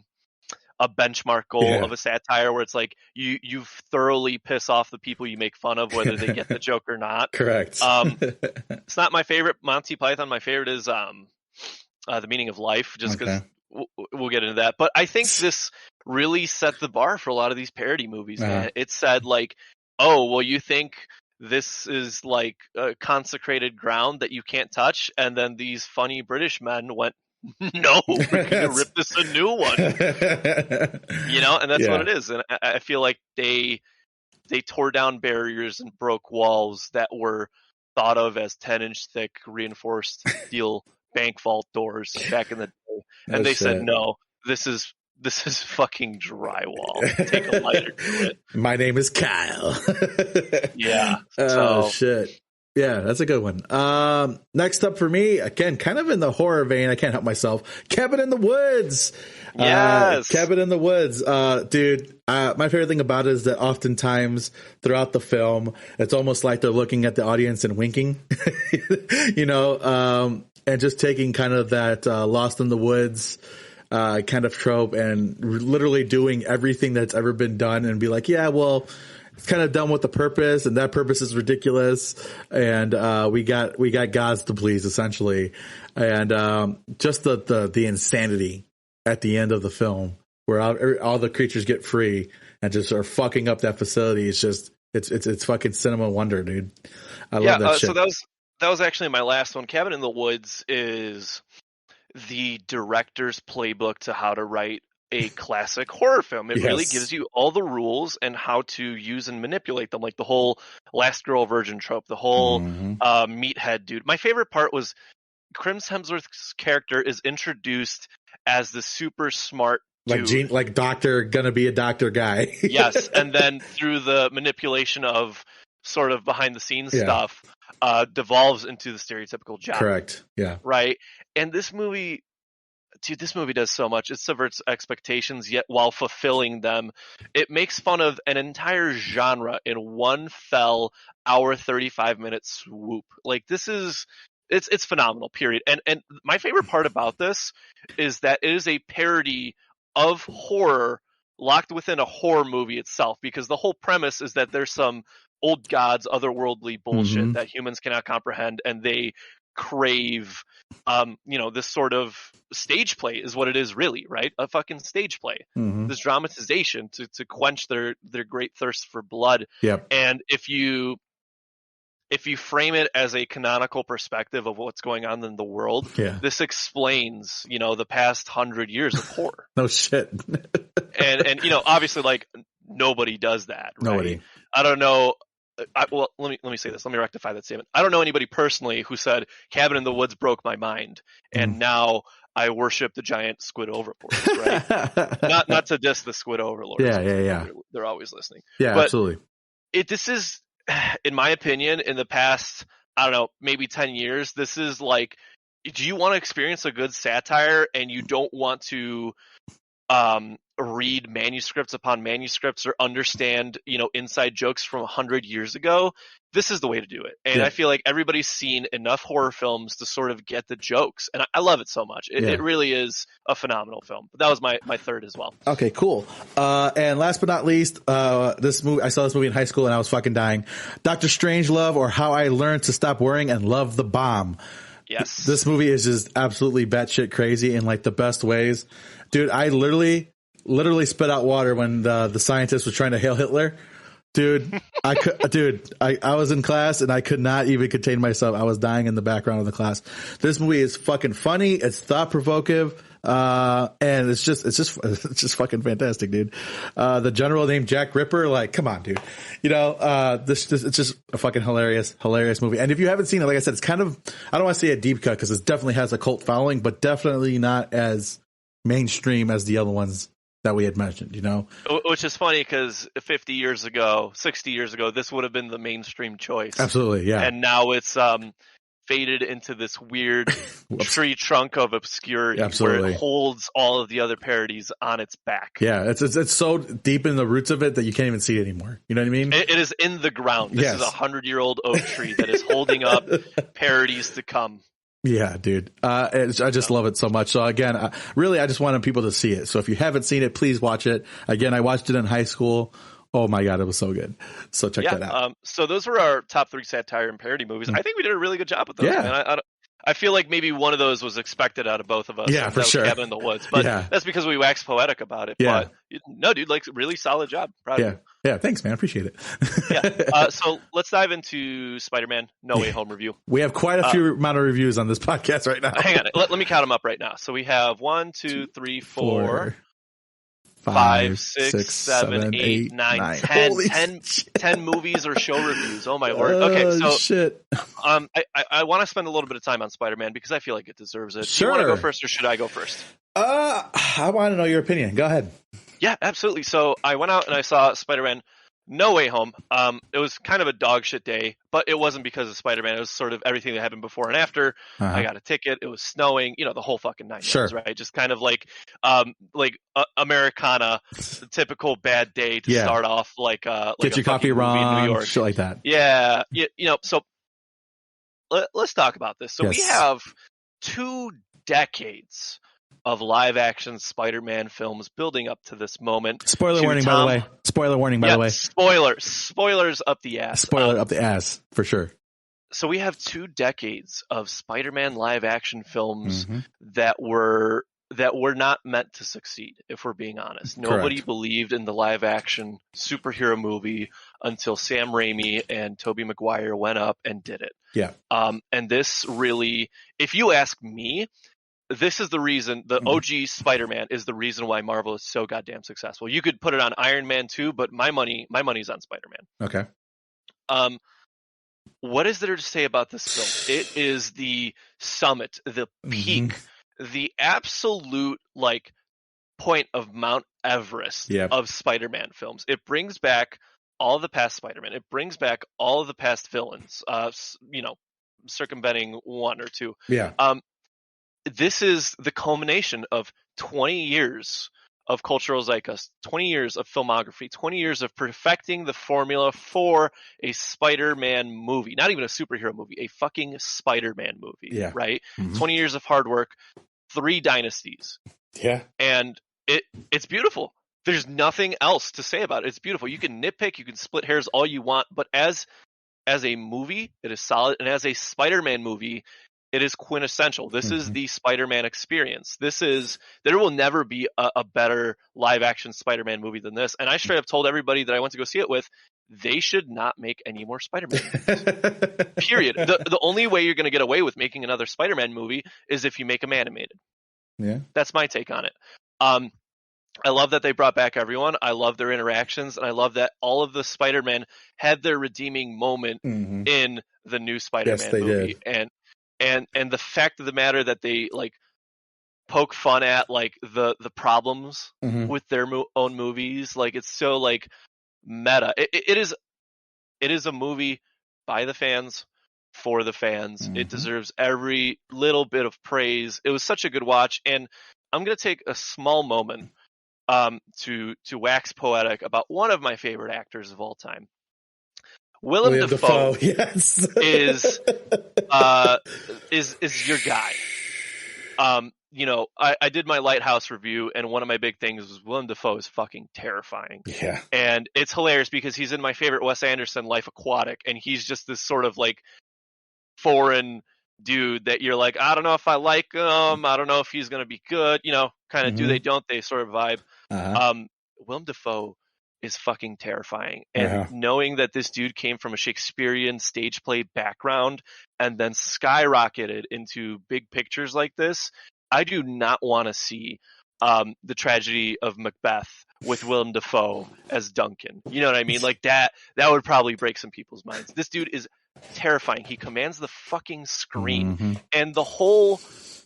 Speaker 2: benchmark goal of a satire, where it's like you thoroughly piss off the people you make fun of, whether they get the joke or not.
Speaker 1: Correct.
Speaker 2: It's not my favorite Monty Python. My favorite is The Meaning of Life, just because we'll get into that. But I think this really set the bar for a lot of these parody movies, man. It said like, oh, well, you think this is like consecrated ground that you can't touch, and then these funny British men went, no, we're gonna rip this a new one. And that's what it is. And I feel like they tore down barriers and broke walls that were thought of as 10-inch thick reinforced steel bank vault doors back in the day, and they said, no, this is fucking drywall. Take a lighter to it.
Speaker 1: My name is Kyle.
Speaker 2: Yeah.
Speaker 1: Oh shit. Yeah, that's a good one. Next up for me, again, kind of in the horror vein, I can't help myself. Cabin in the Woods.
Speaker 2: Yes.
Speaker 1: Cabin in the Woods. Dude, my favorite thing about it is that oftentimes throughout the film, it's almost like they're looking at the audience and winking, and just taking kind of that Lost in the Woods kind of trope and literally doing everything that's ever been done and be like, yeah, well, it's kind of done with the purpose, and that purpose is ridiculous. And we got gods to please, essentially. And just the insanity at the end of the film, where all the creatures get free and just are fucking up that facility. It's just it's fucking cinema wonder, dude. I love that shit.
Speaker 2: So that was actually my last one. Cabin in the Woods is the director's playbook to how to write a classic horror film. It really gives you all the rules and how to use and manipulate them, like the whole last girl virgin trope, the whole meathead dude. My favorite part was Chris Hemsworth's character is introduced as the super smart dude.
Speaker 1: Like doctor, gonna be a doctor guy.
Speaker 2: Yes, and then through the manipulation of sort of behind the scenes stuff, devolves into the stereotypical jock.
Speaker 1: Correct. Yeah.
Speaker 2: Right. And this movie does so much. It subverts expectations, yet while fulfilling them. It makes fun of an entire genre in one fell hour 35-minute swoop. Like, this is it's phenomenal, period. And my favorite part about this is that it is a parody of horror locked within a horror movie itself, because the whole premise is that there's some old gods, otherworldly bullshit that humans cannot comprehend, and they crave this sort of stage play is what it is, really, right? A fucking stage play. This dramatization to quench their great thirst for blood.
Speaker 1: Yep.
Speaker 2: And if you frame it as a canonical perspective of what's going on in the world, this explains, the past 100 years of horror.
Speaker 1: No shit.
Speaker 2: and obviously, like, nobody does that, right?
Speaker 1: Nobody.
Speaker 2: I don't know. Well, let me say this. Let me rectify that statement. I don't know anybody personally who said Cabin in the Woods broke my mind, and now I worship the giant squid overlords, right? not to diss the squid overlords.
Speaker 1: Yeah.
Speaker 2: They're always listening.
Speaker 1: Yeah,
Speaker 2: but
Speaker 1: absolutely.
Speaker 2: This is, in my opinion, in the past, I don't know, maybe 10 years, this is like, do you want to experience a good satire and you don't want to read manuscripts upon manuscripts or understand, inside jokes from 100 years ago? This is the way to do it. And I feel like everybody's seen enough horror films to sort of get the jokes. And I love it so much. It really is a phenomenal film. But that was my third as well.
Speaker 1: Okay, cool. And last but not least, this movie, I saw this movie in high school and I was fucking dying. Dr. Strangelove, or How I Learned to Stop Worrying and Love the Bomb.
Speaker 2: Yes.
Speaker 1: This movie is just absolutely batshit crazy in like the best ways. Dude, I literally spit out water when the scientist was trying to hail Hitler. Dude, I was in class and I could not even contain myself. I was dying in the background of the class. This movie is fucking funny. It's thought provocative. And it's just fucking fantastic, dude. The general named Jack Ripper, like, come on, dude. It's just a fucking hilarious movie. And if you haven't seen it, like I said, it's kind of, I don't want to say a deep cut because it definitely has a cult following, but definitely not as mainstream as the other ones that we had mentioned, Which
Speaker 2: is funny because 50 years ago, 60 years ago, this would have been the mainstream choice.
Speaker 1: Absolutely, yeah.
Speaker 2: And now it's faded into this weird tree trunk of obscurity where it holds all of the other parodies on its back.
Speaker 1: Yeah, it's so deep in the roots of it that you can't even see it anymore. You know what I mean?
Speaker 2: It is in the ground. This is a 100-year-old oak tree that is holding up parodies to come.
Speaker 1: Yeah, dude. I just love it so much. So again, really, I just wanted people to see it. So if you haven't seen it, please watch it. Again, I watched it in high school. Oh my God, it was so good. So check that out.
Speaker 2: So those were our top 3 satire and parody movies. I think we did a really good job with those.
Speaker 1: Yeah.
Speaker 2: Man. I feel like maybe one of those was expected out of both of us.
Speaker 1: Yeah, for sure.
Speaker 2: Cabin in the Woods, but that's because we wax poetic about it.
Speaker 1: Yeah.
Speaker 2: But no, dude, like really solid job. Proud of you.
Speaker 1: Yeah, thanks, man. Appreciate it.
Speaker 2: Yeah. So let's dive into Spider-Man No Way Home review.
Speaker 1: We have quite a few amount of reviews on this podcast right now.
Speaker 2: Hang on. Let me count them up right now. So we have 1, 2, 3, 4, 5, 6, 7, 8, 9, 10 movies or show reviews. Oh my word. Okay, so
Speaker 1: shit.
Speaker 2: I want to spend a little bit of time on Spider-Man because I feel like it deserves it.
Speaker 1: Sure.
Speaker 2: Do you want to go first or should I go first?
Speaker 1: I want to know your opinion. Go ahead.
Speaker 2: Yeah, absolutely. So I went out and I saw Spider-Man No Way Home. It was kind of a dog shit day, but it wasn't because of Spider-Man. It was sort of everything that happened before and after. I got a ticket. It was snowing. The whole fucking 9 yards, right? Just kind of like Americana, typical bad day to start off like
Speaker 1: get your coffee wrong, New York, shit like that.
Speaker 2: Yeah, So let's talk about this. So we have 2 decades of live action Spider-Man films building up to this moment.
Speaker 1: Spoiler warning, by the way.
Speaker 2: Spoilers up the ass.
Speaker 1: Spoiler up the ass, for sure.
Speaker 2: So we have 2 decades of Spider-Man live action films that were not meant to succeed, if we're being honest. Nobody believed in the live action superhero movie until Sam Raimi and Tobey Maguire went up and did it.
Speaker 1: Yeah.
Speaker 2: And this really, if you ask me, this is the reason, the OG Spider-Man is the reason why Marvel is so goddamn successful. You could put it on Iron Man 2, but my money's on Spider-Man.
Speaker 1: Okay.
Speaker 2: What is there to say about this film? It is the summit, the peak, the absolute point of Mount Everest of Spider-Man films. It brings back all the past Spider-Man. It brings back all of the past villains, circumventing 1 or 2.
Speaker 1: Yeah.
Speaker 2: This is the culmination of 20 years of cultural zeitgeist, 20 years of filmography, 20 years of perfecting the formula for a Spider-Man movie. Not even a superhero movie, a fucking Spider-Man movie, right? 20 years of hard work, 3 dynasties.
Speaker 1: Yeah.
Speaker 2: And it's beautiful. There's nothing else to say about it. It's beautiful. You can nitpick, you can split hairs all you want, but as a movie, it is solid. And as a Spider-Man movie, it is quintessential. This is the Spider-Man experience. There will never be a better live action Spider-Man movie than this. And I straight up told everybody that I went to go see it with, they should not make any more Spider-Man movies. Period. The only way you're going to get away with making another Spider-Man movie is if you make them animated.
Speaker 1: Yeah.
Speaker 2: That's my take on it. I love that they brought back everyone. I love their interactions, and I love that all of the Spider-Men had their redeeming moment in the new Spider-Man movie.
Speaker 1: Did.
Speaker 2: And the fact of the matter that they poke fun at the problems with their own movies, it's so meta. It is a movie by the fans for the fans. It deserves every little bit of praise. It was such a good watch, and I'm gonna take a small moment to wax poetic about one of my favorite actors of all time. Willem Dafoe
Speaker 1: yes.
Speaker 2: is your guy. I did my Lighthouse review, and one of my big things was Willem Dafoe is fucking terrifying.
Speaker 1: Yeah.
Speaker 2: And it's hilarious because he's in my favorite Wes Anderson, Life Aquatic, and he's just this sort of foreign dude that you're I don't know if I like him. I don't know if he's going to be good. Kind of do they, don't they sort of vibe. Willem Dafoe is fucking terrifying. And knowing that this dude came from a Shakespearean stage play background and then skyrocketed into big pictures like this, I do not want to see the tragedy of Macbeth with Willem Dafoe as Duncan. You know what I mean? That would probably break some people's minds. This dude is terrifying. He commands the fucking screen. And the whole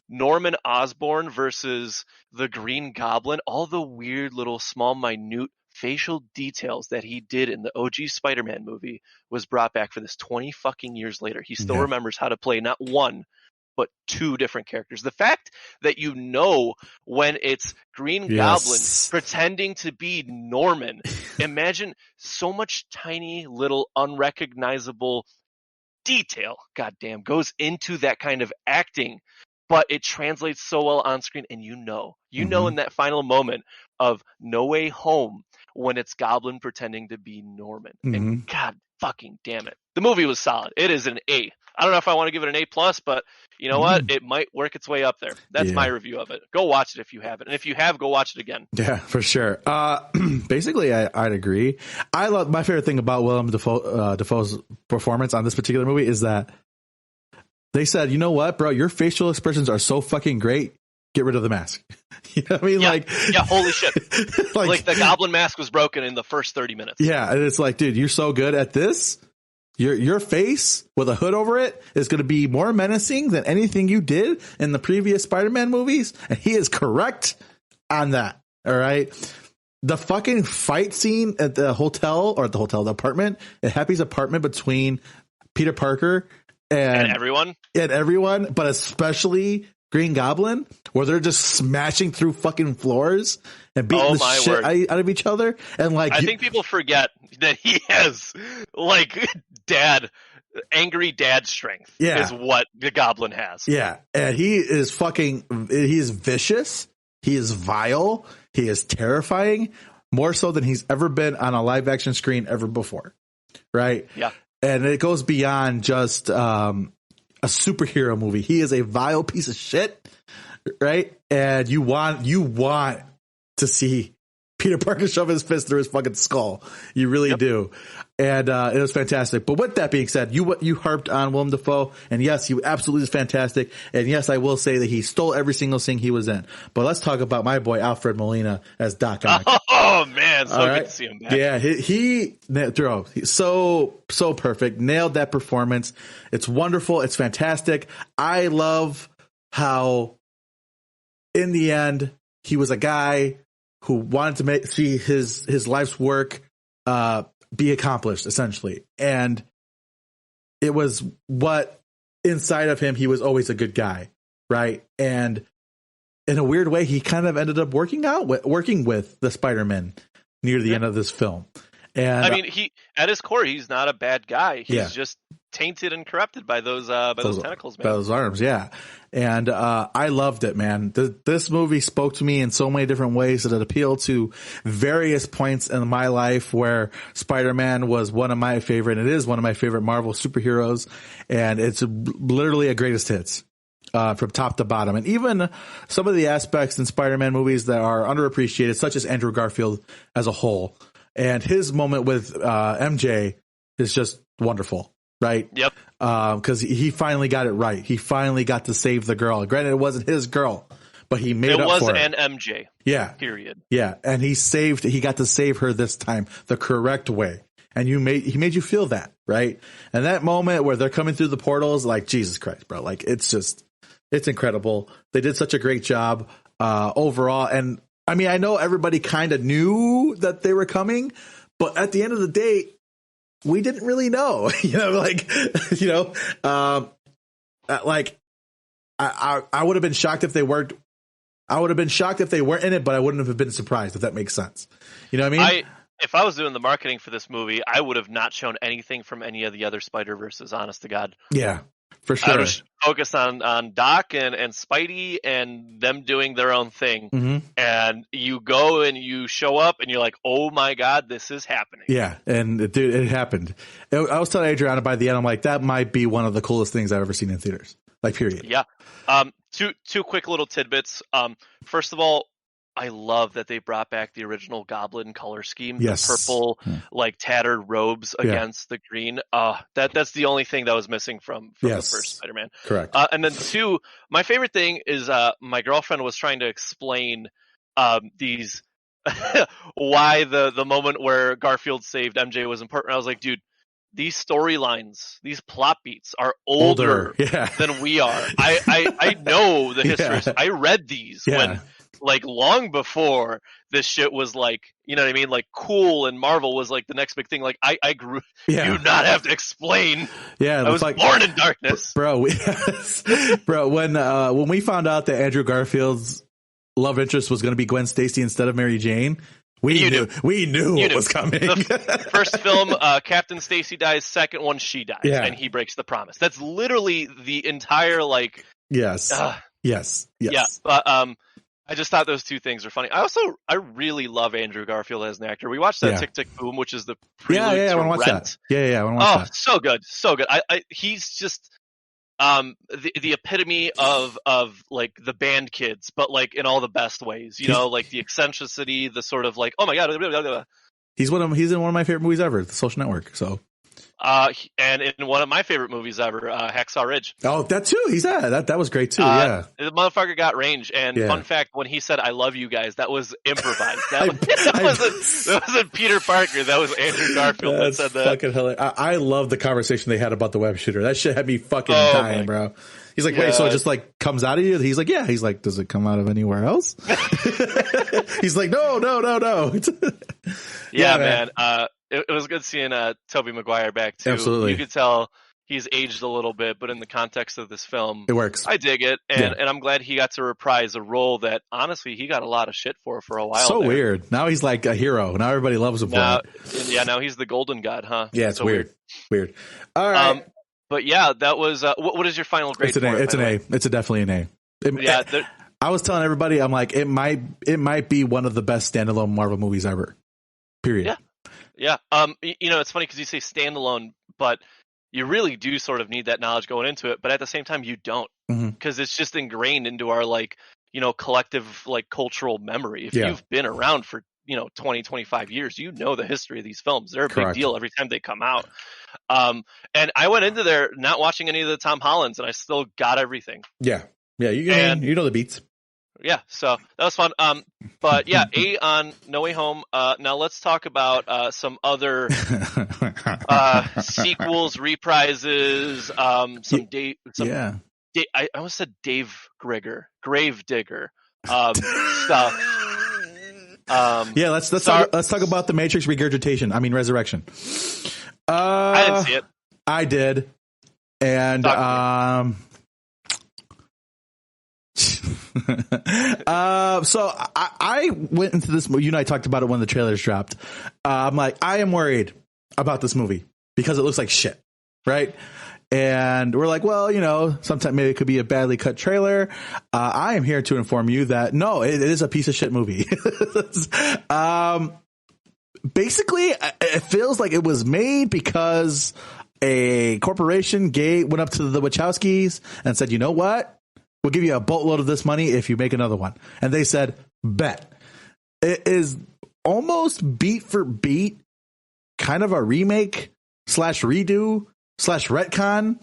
Speaker 2: Norman Osborn versus the Green Goblin, all the weird little small minute facial details that he did in the OG Spider-Man movie was brought back for this 20 fucking years later. He still remembers how to play not 1 but 2 different characters. The fact that when it's Green Goblin pretending to be Norman, imagine so much tiny little unrecognizable detail, goddamn, goes into that kind of acting, but it translates so well on screen. And you know in that final moment of No Way Home when it's Goblin pretending to be Norman. And God fucking damn it, the movie was solid. It is an A. I don't know if I want to give it an A+, but you know what? It might work its way up there. That's my review of it. Go watch it if you haven't. And if you have, go watch it again.
Speaker 1: Yeah, for sure. Basically, I'd agree. I love my favorite thing about Willem Dafoe's performance on this particular movie is that they said, you know what, bro, your facial expressions are so fucking great. Get rid of the mask. You know what I mean?
Speaker 2: Yeah, holy shit. like the goblin mask was broken in the first 30 minutes.
Speaker 1: Yeah, and it's like, dude, you're so good at this. Your face with a hood over it is going to be more menacing than anything you did in the previous Spider-Man movies. And he is correct on that. All right. The fucking fight scene at the the apartment, at Happy's apartment between Peter Parker and everyone, but especially Green Goblin, where they're just smashing through fucking floors and beating the shit out of each other. And like,
Speaker 2: I think people forget that he has like angry dad strength.
Speaker 1: Yeah.
Speaker 2: Is what the Goblin has.
Speaker 1: Yeah. And he is vicious. He is vile. He is terrifying, more so than he's ever been on a live action screen ever before. Right.
Speaker 2: Yeah.
Speaker 1: And it goes beyond just, a superhero movie. He is a vile piece of shit, right? And you want to see Peter Parker shove his fist through his fucking skull. You really do. And it was fantastic. But with that being said, you harped on Willem Dafoe, and yes, he absolutely is fantastic. And yes, I will say that he stole every single thing he was in. But let's talk about my boy Alfred Molina as Doc Ock.
Speaker 2: Oh man, so good to see him back.
Speaker 1: Yeah, he's so perfect. Nailed that performance. It's wonderful. It's fantastic. I love how in the end he was a guy who wanted to see his life's work be accomplished, essentially. And it was what inside of him, he was always a good guy, right? And in a weird way, he kind of ended up working with the Spider-Man near the end of this film. And
Speaker 2: I mean, he at his core, he's not a bad guy. He's just tainted and corrupted by those tentacles, man.
Speaker 1: By those arms, yeah. And I loved it, man. This movie spoke to me in so many different ways that it appealed to various points in my life where Spider-Man was one of my favorite. It is one of my favorite Marvel superheroes, and it's literally a greatest hits. From top to bottom. And even some of the aspects in Spider-Man movies that are underappreciated, such as Andrew Garfield as a whole. And his moment with MJ is just wonderful, right?
Speaker 2: Yep.
Speaker 1: Because he finally got it right. He finally got to save the girl. Granted, it wasn't his girl, but he made up for it.
Speaker 2: It was an MJ.
Speaker 1: Yeah.
Speaker 2: Period.
Speaker 1: Yeah. And he got to save her this time the correct way. And he made you feel that, right? And that moment where they're coming through the portals, like, Jesus Christ, bro. Like, it's incredible. They did such a great job overall. And I mean, I know everybody kind of knew that they were coming, but at the end of the day, we didn't really know. I would have been shocked if they weren't. I would have been shocked if they weren't in it, but I wouldn't have been surprised, if that makes sense. You know what I mean?
Speaker 2: If I was doing the marketing for this movie, I would have not shown anything from any of the other Spider-Verses, honest to God.
Speaker 1: Yeah. For sure.
Speaker 2: I was focused on Doc and Spidey and them doing their own thing.
Speaker 1: Mm-hmm.
Speaker 2: And you go and you show up and you're like, oh my God, this is happening.
Speaker 1: Yeah. And dude, it happened. I was telling Adriana by the end, I'm like, that might be one of the coolest things I've ever seen in theaters. Like, period.
Speaker 2: Yeah. Two quick little tidbits. First of all, I love that they brought back the original Goblin color scheme,
Speaker 1: yes.
Speaker 2: The purple, like tattered robes against the green. That's the only thing that was missing from the first Spider-Man.
Speaker 1: Correct.
Speaker 2: And then two, my favorite thing is my girlfriend was trying to explain these why the moment where Garfield saved MJ was important. I was like, dude, these storylines, these plot beats are older than we are. I know the history. Yeah. I read these when. Like long before this shit was like, you know what I mean? Like cool and Marvel was like the next big thing. Like I grew, you do not have to explain.
Speaker 1: Yeah.
Speaker 2: I was like, born in darkness.
Speaker 1: Bro, when we found out that Andrew Garfield's love interest was going to be Gwen Stacy instead of Mary Jane, we knew what was coming.
Speaker 2: The first film, Captain Stacy dies. Second one, she dies.
Speaker 1: Yeah.
Speaker 2: And he breaks the promise. That's literally the entire like,
Speaker 1: yes.
Speaker 2: Yeah. I just thought those two things are funny. I really love Andrew Garfield as an actor. We watched that Tick Tick Boom, which is the prelude to
Speaker 1: I want to watch
Speaker 2: Rent.
Speaker 1: that. Yeah, I want to watch that.
Speaker 2: So good. I he's just the epitome of like the band kids, but like in all the best ways, you know, like the eccentricity, the sort of like, oh my god, blah, blah, blah.
Speaker 1: He's in one of my favorite movies ever, The Social Network. So,
Speaker 2: and in one of my favorite movies ever, Hacksaw Ridge.
Speaker 1: Oh, that too. That was great too. Yeah,
Speaker 2: the motherfucker got range. And fun fact, when he said "I love you guys," that was improvised. That wasn't Peter Parker. That was Andrew Garfield that said that.
Speaker 1: Fucking hilarious. I love the conversation they had about the web shooter. That shit had me fucking dying, bro. He's like, wait, so it just like comes out of you? He's like, yeah. He's like, does it come out of anywhere else? He's like, no.
Speaker 2: Yeah, man. It was good seeing Tobey Maguire back too.
Speaker 1: Absolutely.
Speaker 2: You could tell he's aged a little bit, but in the context of this film,
Speaker 1: it works.
Speaker 2: I dig it, and I'm glad he got to reprise a role that honestly he got a lot of shit for a while.
Speaker 1: So weird. Now he's like a hero. Now everybody loves him for it.
Speaker 2: Yeah, now he's the Golden God, huh?
Speaker 1: Yeah, it's so weird. All right.
Speaker 2: But yeah, that was. What is your final grade?
Speaker 1: It's an A. It's an A. It's definitely an A. I was telling everybody, I'm like, it might be one of the best standalone Marvel movies ever. Period.
Speaker 2: Yeah. You know, it's funny because you say standalone, but you really do sort of need that knowledge going into it. But at the same time, you don't, because it's just ingrained into our like, you know, collective like cultural memory. If you've been around for 20, 25 years, you know the history of these films. They're a big deal every time they come out. And I went into there not watching any of the Tom Hollands, and I still got everything.
Speaker 1: Yeah. You know the beats.
Speaker 2: Yeah, so that was fun. But yeah, A on No Way Home. Now let's talk about some other sequels, reprises, I almost said Gravedigger stuff.
Speaker 1: Let's talk about the Matrix regurgitation. I mean resurrection.
Speaker 2: I didn't see it.
Speaker 1: I did, and so I went into this movie. You and I talked about it when the trailers dropped. I'm like, I am worried about this movie because it looks like shit, right? And we're like, well, sometime maybe it could be a badly cut trailer. I am here to inform you that no, it is a piece of shit movie. Basically, it feels like it was made because a corporation went up to the Wachowskis and said, you know what? We'll give you a boatload of this money if you make another one. And they said, bet. It is almost beat for beat, kind of a remake / redo / retcon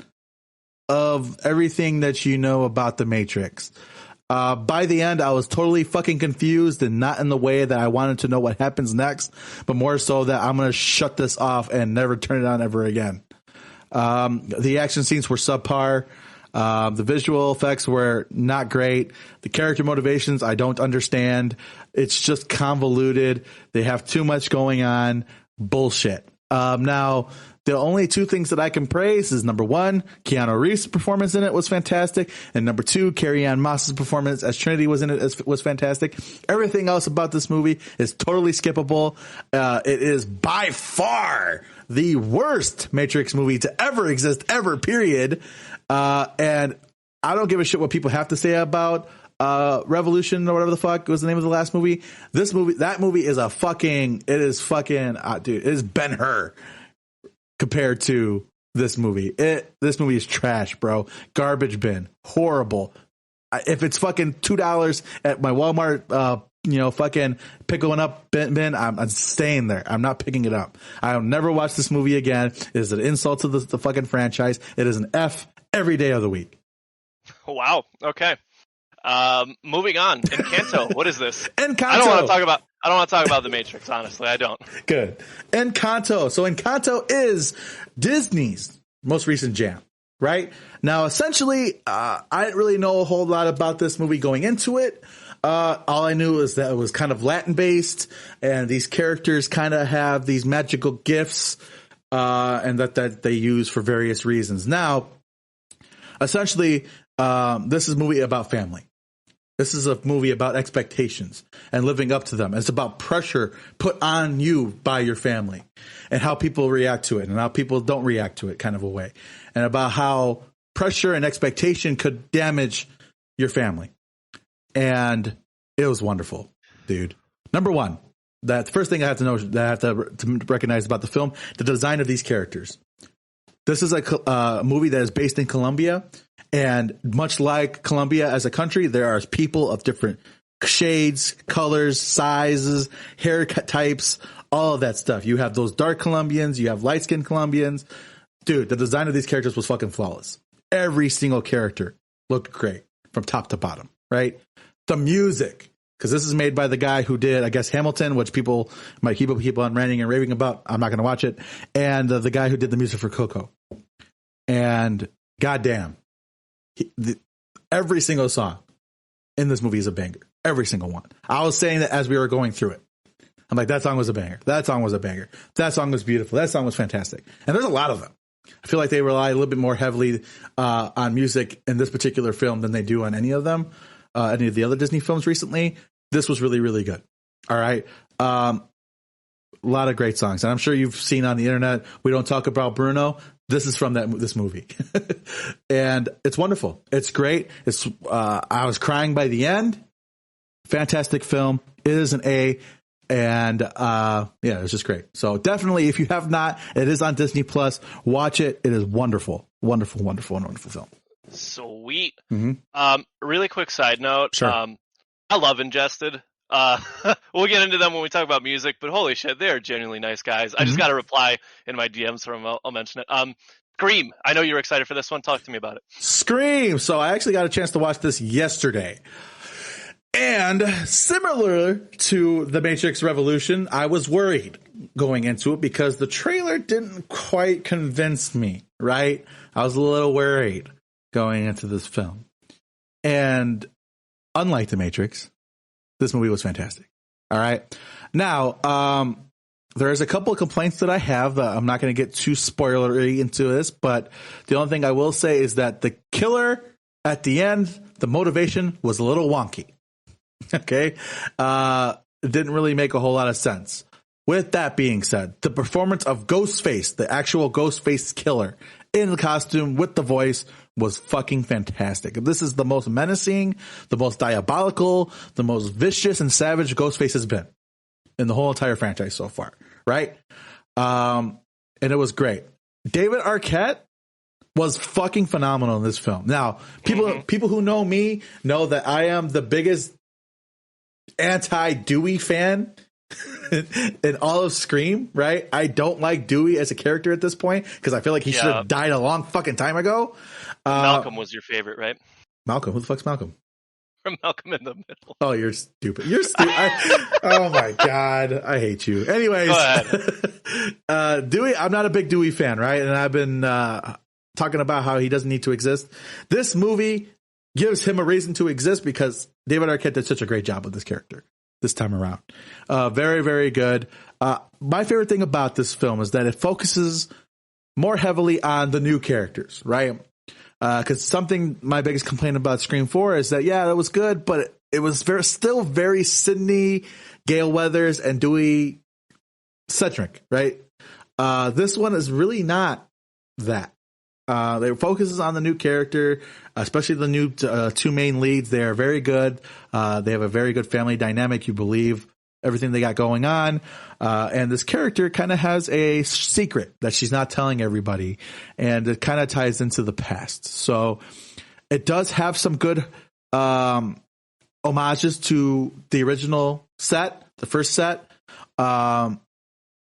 Speaker 1: of everything that you know about the Matrix. By the end, I was totally fucking confused, and not in the way that I wanted to know what happens next, but more so that I'm going to shut this off and never turn it on ever again. The action scenes were subpar. The visual effects were not great. The character motivations, I don't understand. It's just convoluted. They have too much going on. Bullshit. Now, the only two things that I can praise is number one, Keanu Reeves' performance in it was fantastic. And number two, Carrie-Anne Moss's performance as Trinity was in it was fantastic. Everything else about this movie is totally skippable. It is by far the worst Matrix movie to ever exist, ever, period. And I don't give a shit what people have to say about Revolution or whatever the fuck was the name of the last movie. That movie is dude, it is Ben-Hur compared to this movie. This movie is trash, bro. Garbage bin. Horrible. If it's fucking $2 at my Walmart, fucking pick one up bin, I'm staying there. I'm not picking it up. I'll never watch this movie again. It is an insult to the fucking franchise. It is an F every day of the week.
Speaker 2: Wow. Okay. Moving on. Encanto. What is this?
Speaker 1: Encanto.
Speaker 2: I don't want to talk about the Matrix, honestly. I don't.
Speaker 1: Good. Encanto. So Encanto is Disney's most recent jam, right? Now, essentially, I didn't really know a whole lot about this movie going into it. All I knew is that it was kind of Latin based, and these characters kind of have these magical gifts, and that they use for various reasons. Now, essentially, this is a movie about family. This is a movie about expectations and living up to them. It's about pressure put on you by your family and how people react to it and how people don't react to it, kind of a way, and about how pressure and expectation could damage your family. And it was wonderful, dude. Number one, the first thing I have to know, that I have to recognize about the film, the design of these characters. This is a movie that is based in Colombia, and much like Colombia as a country, there are people of different shades, colors, sizes, haircut types, all of that stuff. You have those dark Colombians, you have light-skinned Colombians. Dude, the design of these characters was fucking flawless. Every single character looked great from top to bottom, right? The music, because this is made by the guy who did, I guess, Hamilton, which people might keep on ranting and raving about. I'm not going to watch it. And the guy who did the music for Coco. And goddamn, every single song in this movie is a banger. Every single one. I was saying that as we were going through it. I'm like, that song was a banger. That song was a banger. That song was beautiful. That song was fantastic. And there's a lot of them. I feel like they rely a little bit more heavily on music in this particular film than they do on any of them, any of the other Disney films recently. This was really, really good. All right. A lot of great songs. And I'm sure you've seen on the internet, we don't talk about Bruno. This is from this movie. And it's wonderful. It's great. I was crying by the end. Fantastic film. It is an A. And yeah, it was just great. So definitely, if you have not, it is on Disney Plus. Watch it. It is wonderful, wonderful, wonderful, wonderful film.
Speaker 2: Sweet.
Speaker 1: Mm-hmm.
Speaker 2: Really quick side note.
Speaker 1: Sure.
Speaker 2: I love Ingested. We'll get into them when we talk about music, but holy shit, they're genuinely nice guys. I just got a reply in my DMs from them. I'll mention it. Scream. I know you're excited for this one. Talk to me about it.
Speaker 1: Scream. So I actually got a chance to watch this yesterday. And similar to The Matrix Revolution, I was worried going into it because the trailer didn't quite convince me, right? I was a little worried going into this film. And unlike The Matrix, this movie was fantastic. All right. Now, there's a couple of complaints that I have. I'm not going to get too spoilery into this, but the only thing I will say is that the killer at the end, the motivation was a little wonky. Okay. It didn't really make a whole lot of sense. With that being said, the performance of Ghostface, the actual Ghostface killer in the costume with the voice, was fucking fantastic. This is the most menacing, the most diabolical, the most vicious and savage Ghostface has been in the whole entire franchise so far. Right. And it was great. David Arquette was fucking phenomenal in this film. Now, people who know me know that I am the biggest anti-Dewey fan in all of Scream, right? I don't like Dewey as a character at this point because I feel like he should have died a long fucking time ago.
Speaker 2: Malcolm was your favorite, right?
Speaker 1: Malcolm? Who the fuck's Malcolm?
Speaker 2: From Malcolm in the Middle.
Speaker 1: Oh, you're stupid. You're stupid. Oh my God. I hate you. Anyways, Dewey, I'm not a big Dewey fan, right? And I've been talking about how he doesn't need to exist. This movie gives him a reason to exist because David Arquette did such a great job with this character this time around. Very, very good. My favorite thing about this film is that it focuses more heavily on the new characters, right? Because my biggest complaint about Scream 4 is that, yeah, that was good, but it was still very Sidney, Gale Weathers, and Dewey centric, right? This one is really not that. It focuses on the new character, especially the new two main leads. They are very good. They have a very good family dynamic. You believe everything they got going on. And this character kind of has a secret that she's not telling everybody. And it kind of ties into the past. So it does have some good homages to the original set, the first set.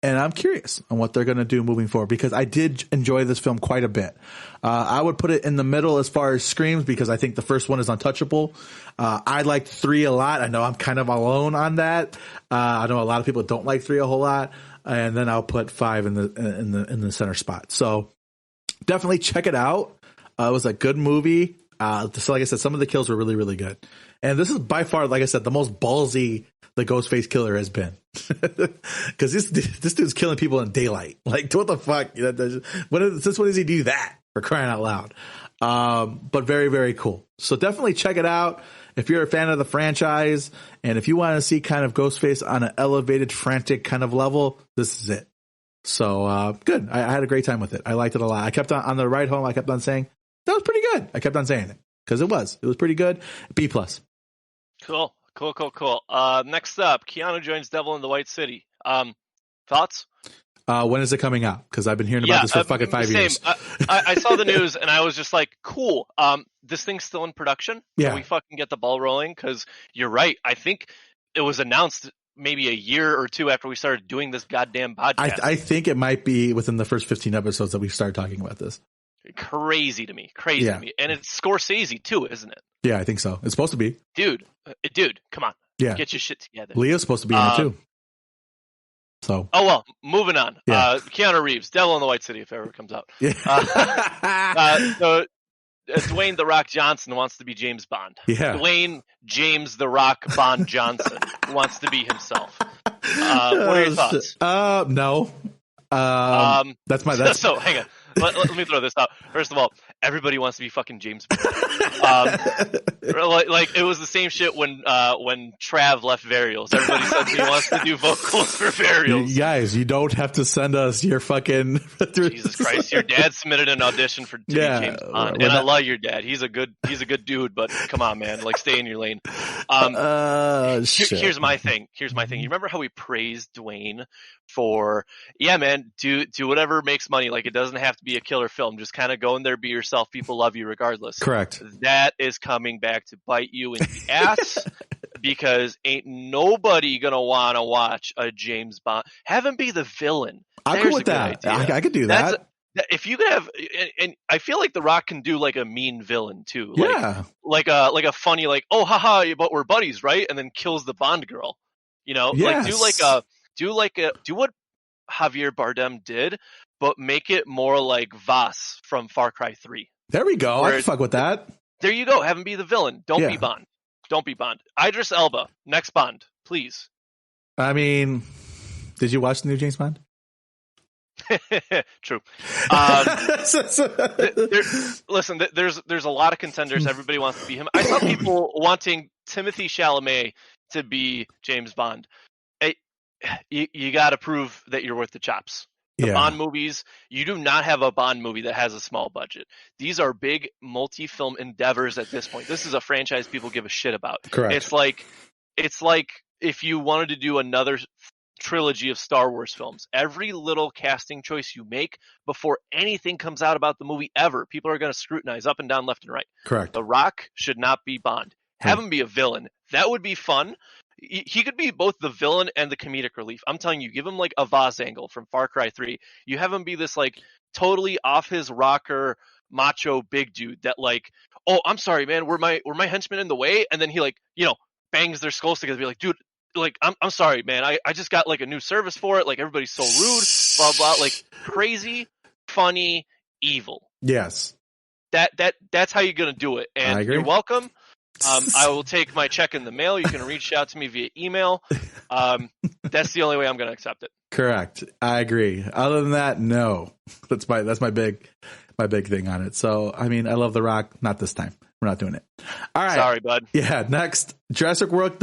Speaker 1: And I'm curious on what they're going to do moving forward because I did enjoy this film quite a bit. I would put it in the middle as far as Screams because I think the first one is untouchable. I liked 3 a lot. I know I'm kind of alone on that. I know a lot of people don't like 3 a whole lot. And then I'll put 5 in the center spot. So definitely check it out. It was a good movie. So like I said, some of the kills were really, really good. And this is by far, like I said, the most ballsy the Ghostface killer has been. Because this dude's killing people in daylight. Like, what the fuck? Since when does he do that? For crying out loud. But very, very cool. So definitely check it out if you're a fan of the franchise. And if you want to see kind of Ghostface on an elevated, frantic kind of level, this is it. So good. I had a great time with it. I liked it a lot. I kept on the ride home. I kept on saying, that was pretty good. I kept on saying it because it was pretty good. B+.
Speaker 2: Cool. Next up, Keanu joins Devil in the White City. Thoughts?
Speaker 1: When is it coming out? Because I've been hearing about this for fucking 5 years.
Speaker 2: I saw the news and I was just like, cool. This thing's still in production. Can we fucking get the ball rolling? Because you're right. I think it was announced maybe a year or two after we started doing this goddamn podcast.
Speaker 1: I think it might be within the first 15 episodes that we started talking about this.
Speaker 2: Crazy to me. To me. And it's Scorsese too, isn't it?
Speaker 1: Yeah, I think so. It's supposed to be.
Speaker 2: Dude, come on.
Speaker 1: Yeah.
Speaker 2: Get your shit together.
Speaker 1: Leo's supposed to be in it too. So.
Speaker 2: Oh, well, moving on.
Speaker 1: Yeah.
Speaker 2: Keanu Reeves, Devil in the White City, if it ever comes out.
Speaker 1: Yeah.
Speaker 2: So Dwayne The Rock Johnson wants to be James Bond.
Speaker 1: Yeah.
Speaker 2: Dwayne James The Rock Bond Johnson wants to be himself. What are your thoughts?
Speaker 1: No. That's
Speaker 2: So hang on. Let me throw this out. First of all, everybody wants to be fucking James Bond. Like it was the same shit when Trav left Varials. Everybody said he wants to do vocals for Varials.
Speaker 1: You guys, you don't have to send us your fucking.
Speaker 2: Jesus Christ! Your dad submitted an audition to be James Bond, and I love your dad. He's a good dude, but come on, man, like stay in your lane. Here's my thing. You remember how we praised Dwayne for, yeah, man, do whatever makes money. Like it doesn't have to be a killer film. Just kind of go in there, be yourself. People love you regardless.
Speaker 1: Correct.
Speaker 2: That is coming back to bite you in the ass because ain't nobody gonna want to watch a James Bond. Have him be the villain.
Speaker 1: I'm cool with that. I could do that.
Speaker 2: If you could have, and I feel like The Rock can do like a mean villain too. Like a funny, like, oh haha, but we're buddies, right? And then kills the Bond girl. You know,
Speaker 1: yes.
Speaker 2: do what Javier Bardem did, but make it more like Vas from Far Cry 3.
Speaker 1: There we go. I can fuck with that.
Speaker 2: There you go. Have him be the villain. Don't be Bond. Idris Elba, next Bond, please.
Speaker 1: I mean, did you watch the new James Bond?
Speaker 2: True. Listen, there's a lot of contenders. Everybody wants to be him. I saw people wanting Timothée Chalamet to be James Bond. You got to prove that you're worth the chops. The Bond movies, you do not have a Bond movie that has a small budget. These are big multi-film endeavors at this point. This is a franchise people give a shit about.
Speaker 1: Correct.
Speaker 2: It's like if you wanted to do another trilogy of Star Wars films. Every little casting choice you make before anything comes out about the movie ever, people are going to scrutinize up and down, left and right.
Speaker 1: Correct.
Speaker 2: The Rock should not be Bond. Have him be a villain. That would be fun. He could be both the villain and the comedic relief. I'm telling you, give him like a Vaz angle from Far Cry 3. You have him be this like totally off his rocker, macho big dude that like, oh, I'm sorry, man, were my henchmen in the way? And then he like, bangs their skulls together, be like, dude, like, I'm sorry, man, I just got like a new service for it. Like everybody's so rude, blah blah. Like crazy, funny, evil.
Speaker 1: Yes.
Speaker 2: That's how you're gonna do it. And you're welcome. I will take my check in the mail. You can reach out to me via email. That's the only way I'm going to accept it.
Speaker 1: Correct. I agree. Other than that, no. That's my big thing on it. So, I mean, I love The Rock. Not this time. We're not doing it. All right.
Speaker 2: Sorry, bud.
Speaker 1: Yeah. Next, Jurassic World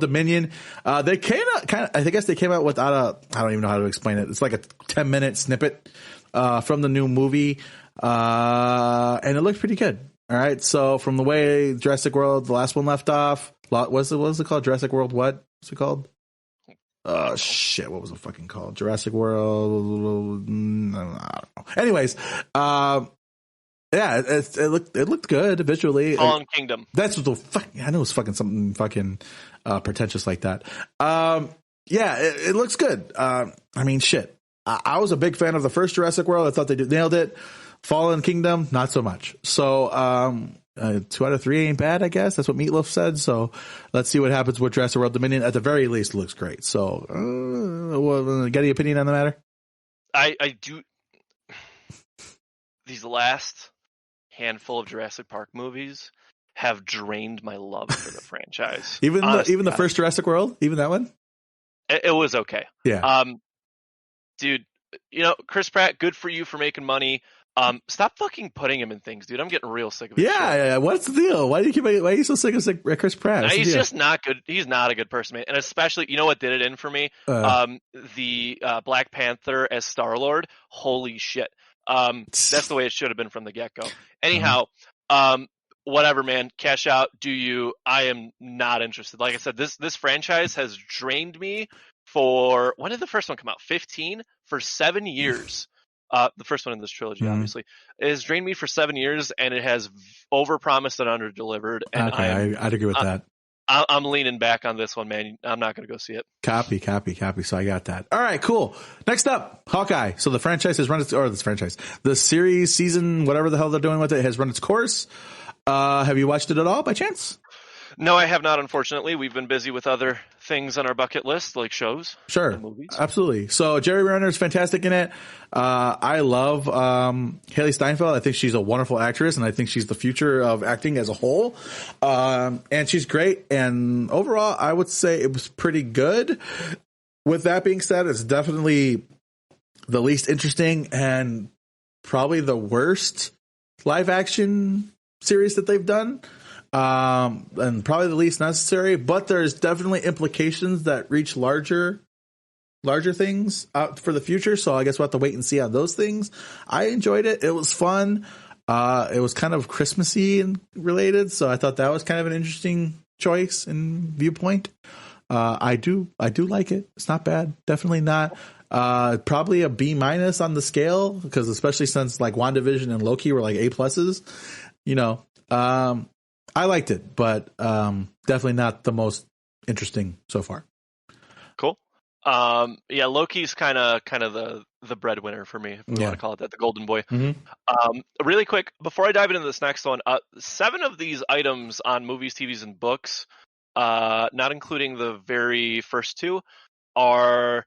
Speaker 1: Dominion. They came out I guess they came out without I don't even know how to explain it. It's like a 10-minute snippet from the new movie, and it looked pretty good. All right, so from the way Jurassic World, the last one left off, what was it called? Jurassic World what? What's it called? Shit, what was it fucking called? Jurassic World, I don't know. Anyways, it looked good visually.
Speaker 2: Fallen Kingdom.
Speaker 1: That's what the fuck, I know it was fucking something fucking pretentious like that. It looks good. I mean, shit. I was a big fan of the first Jurassic World. I thought they nailed it. Fallen Kingdom, not so much. So, 2 out of 3 ain't bad, I guess. That's what Meatloaf said. So let's see what happens with Jurassic World Dominion. At the very least, it looks great. So, got any opinion on the matter?
Speaker 2: I do. These last handful of Jurassic Park movies have drained my love for the franchise.
Speaker 1: Even the first Jurassic World, even that one?
Speaker 2: It was okay.
Speaker 1: Yeah.
Speaker 2: Dude, Chris Pratt, good for you for making money. Stop fucking putting him in things, dude. I'm getting real sick of it.
Speaker 1: Yeah. What's the deal? Why are you so sick of Chris Pratt?
Speaker 2: He's just not good. He's not a good person, man. And especially, you know what did it in for me? The Black Panther as Star-Lord. Holy shit. That's the way it should have been from the get-go. Anyhow, whatever, man. Cash out. Do you? I am not interested. Like I said, this franchise has drained me for, when did the first one come out? 15? For 7 years. The first one in this trilogy, obviously. It has drained me for 7 years, and it has overpromised and underdelivered. And
Speaker 1: Okay, I'd agree with that.
Speaker 2: I'm leaning back on this one, man. I'm not going to go see it.
Speaker 1: Copy. So I got that. All right, cool. Next up, Hawkeye. So the franchise has run the series, season, whatever the hell they're doing with it, has run its course. Have you watched it at all by chance?
Speaker 2: No, I have not, unfortunately. We've been busy with other things on our bucket list, like shows.
Speaker 1: Sure.
Speaker 2: And movies.
Speaker 1: Absolutely. So Jerry Renner is fantastic in it. I love Haley Steinfeld. I think she's a wonderful actress, and I think she's the future of acting as a whole. And she's great. And overall, I would say it was pretty good. With that being said, it's definitely the least interesting and probably the worst live action series that they've done. And probably the least necessary, but there's definitely implications that reach larger things out for the future. So I guess we'll have to wait and see on those things. I enjoyed it. It was fun. It was kind of Christmassy and related. So I thought that was kind of an interesting choice and viewpoint. I do like it. It's not bad. Definitely not. Probably a B- on the scale, because especially since like WandaVision and Loki were like A+, I liked it, but definitely not the most interesting so far.
Speaker 2: Cool. Yeah, Loki's kind of the breadwinner for me, if you want to call it that, the golden boy.
Speaker 1: Mm-hmm.
Speaker 2: Really quick, before I dive into this next one, 7 of these items on movies, TVs, and books, not including the very first 2, are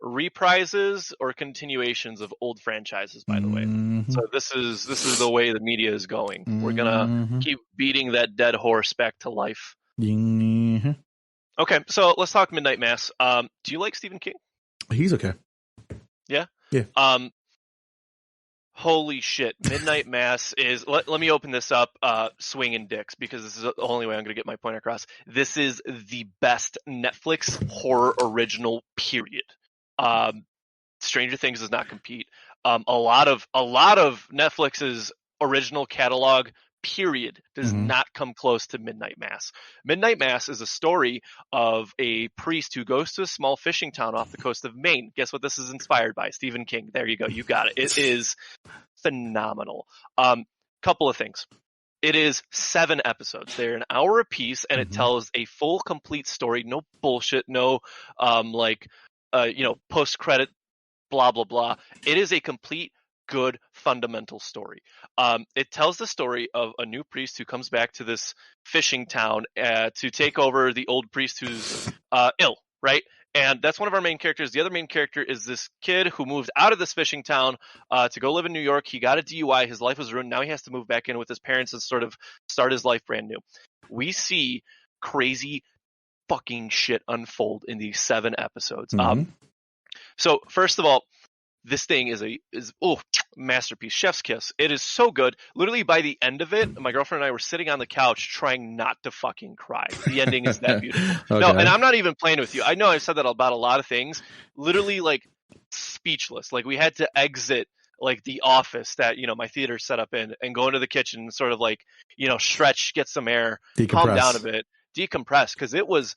Speaker 2: reprises or continuations of old franchises, by the way. So this is the way the media is going. We're gonna keep beating that dead horse back to life. Okay, so let's talk Midnight Mass. Do you like Stephen King?
Speaker 1: He's okay.
Speaker 2: Yeah. Holy shit, Midnight Mass is, let me open this up, swinging dicks, because this is the only way I'm going to get my point across. This is the best Netflix horror original, period. Stranger Things does not compete. A lot of Netflix's original catalog, period, does not come close to Midnight Mass. Midnight Mass is a story of a priest who goes to a small fishing town off the coast of Maine. Guess what this is inspired by? Stephen King. There you go. You got it. It is phenomenal. Couple of things. It is 7 episodes. They're an hour apiece, and it tells a full, complete story. No bullshit. No, post-credit, blah, blah, blah. It is a complete, good, fundamental story. It tells the story of a new priest who comes back to this fishing town to take over the old priest who's ill, right? And that's one of our main characters. The other main character is this kid who moved out of this fishing town to go live in New York. He got a DUI. His life was ruined. Now he has to move back in with his parents and sort of start his life brand new. We see crazy fucking shit unfold in these 7 episodes. So first of all, this thing is masterpiece, chef's kiss. It is so good. Literally by the end of it, my girlfriend and I were sitting on the couch trying not to fucking cry. The ending is that beautiful. Okay. No, and I'm not even playing with you. I know I've said that about a lot of things. Literally like speechless. Like we had to exit like the office that, my theater set up in and go into the kitchen and sort of like, stretch, get some air, calm down a bit, decompress, because it was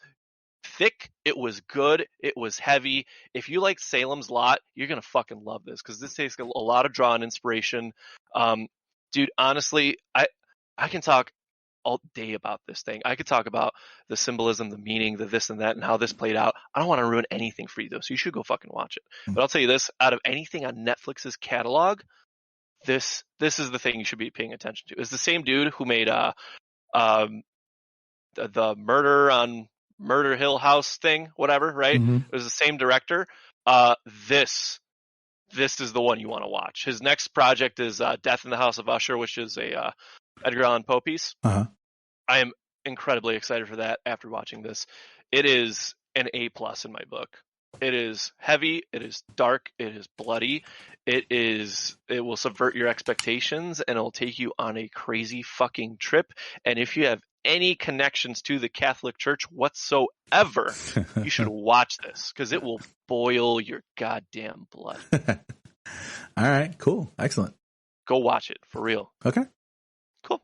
Speaker 2: thick, it was good, it was heavy. If you like Salem's Lot, you're gonna fucking love this, because this takes a lot of draw and inspiration. Dude, honestly, I can talk all day about this thing. I could talk about the symbolism, the meaning, the this and that, and how this played out. I don't want to ruin anything for you though, so you should go fucking watch it. But I'll tell you this: out of anything on Netflix's catalog, this is the thing you should be paying attention to. It's the same dude who made the Murder on Murder Hill House thing, whatever, right? It was the same director. This is the one you want to watch. His next project is Death in the House of Usher, which is a Edgar Allan Poe piece. I am incredibly excited for that after watching this. It is an A+ in my book. It is heavy, it is dark, it is bloody, it will subvert your expectations, and it'll take you on a crazy fucking trip. And if you have any connections to the Catholic Church whatsoever, you should watch this, because it will boil your goddamn blood.
Speaker 1: All right, cool, excellent.
Speaker 2: Go watch it, for real.
Speaker 1: Okay.
Speaker 2: Cool.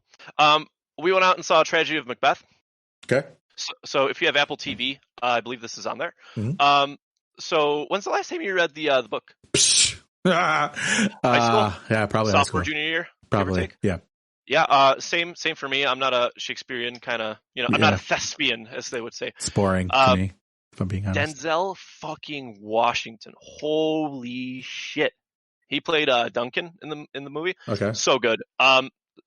Speaker 2: We went out and saw a Tragedy of Macbeth.
Speaker 1: Okay.
Speaker 2: So if you have Apple TV, I believe this is on there. So when's the last time you read the book?
Speaker 1: High
Speaker 2: school?
Speaker 1: Yeah, probably high
Speaker 2: Sophomore,
Speaker 1: school.
Speaker 2: junior year?
Speaker 1: Probably, yeah.
Speaker 2: Yeah, same for me. I'm not a Shakespearean kind of, I'm not a
Speaker 1: Yeah.
Speaker 2: thespian, as they would say.
Speaker 1: It's boring to me, if I'm being honest.
Speaker 2: Denzel fucking Washington. Holy shit. He played Duncan in the movie.
Speaker 1: Okay.
Speaker 2: So good.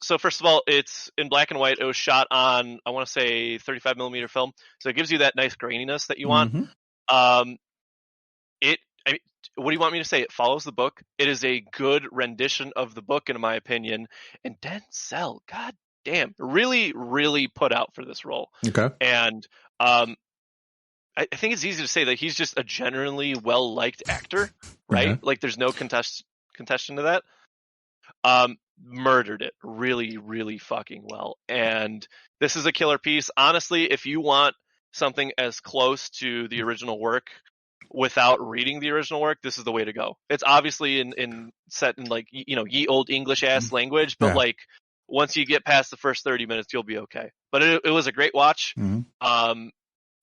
Speaker 2: So first of all, it's in black and white. It was shot on, I want to say, 35 millimeter film. So it gives you that nice graininess that you want.
Speaker 1: Mm-hmm.
Speaker 2: What do you want me to say? It follows the book. It is a good rendition of the book, in my opinion. And Denzel, god damn, really, really put out for this role.
Speaker 1: Okay.
Speaker 2: And I think it's easy to say that he's just a generally well-liked actor, right?
Speaker 1: Okay.
Speaker 2: Like there's no contestation to that. Murdered it really, really fucking well. And this is a killer piece. Honestly, if you want something as close to the original work without reading the original work, this is the way to go. It's obviously in set in like, ye old English ass language, but like once you get past the first 30 minutes, you'll be okay. But it was a great watch.
Speaker 1: Mm-hmm.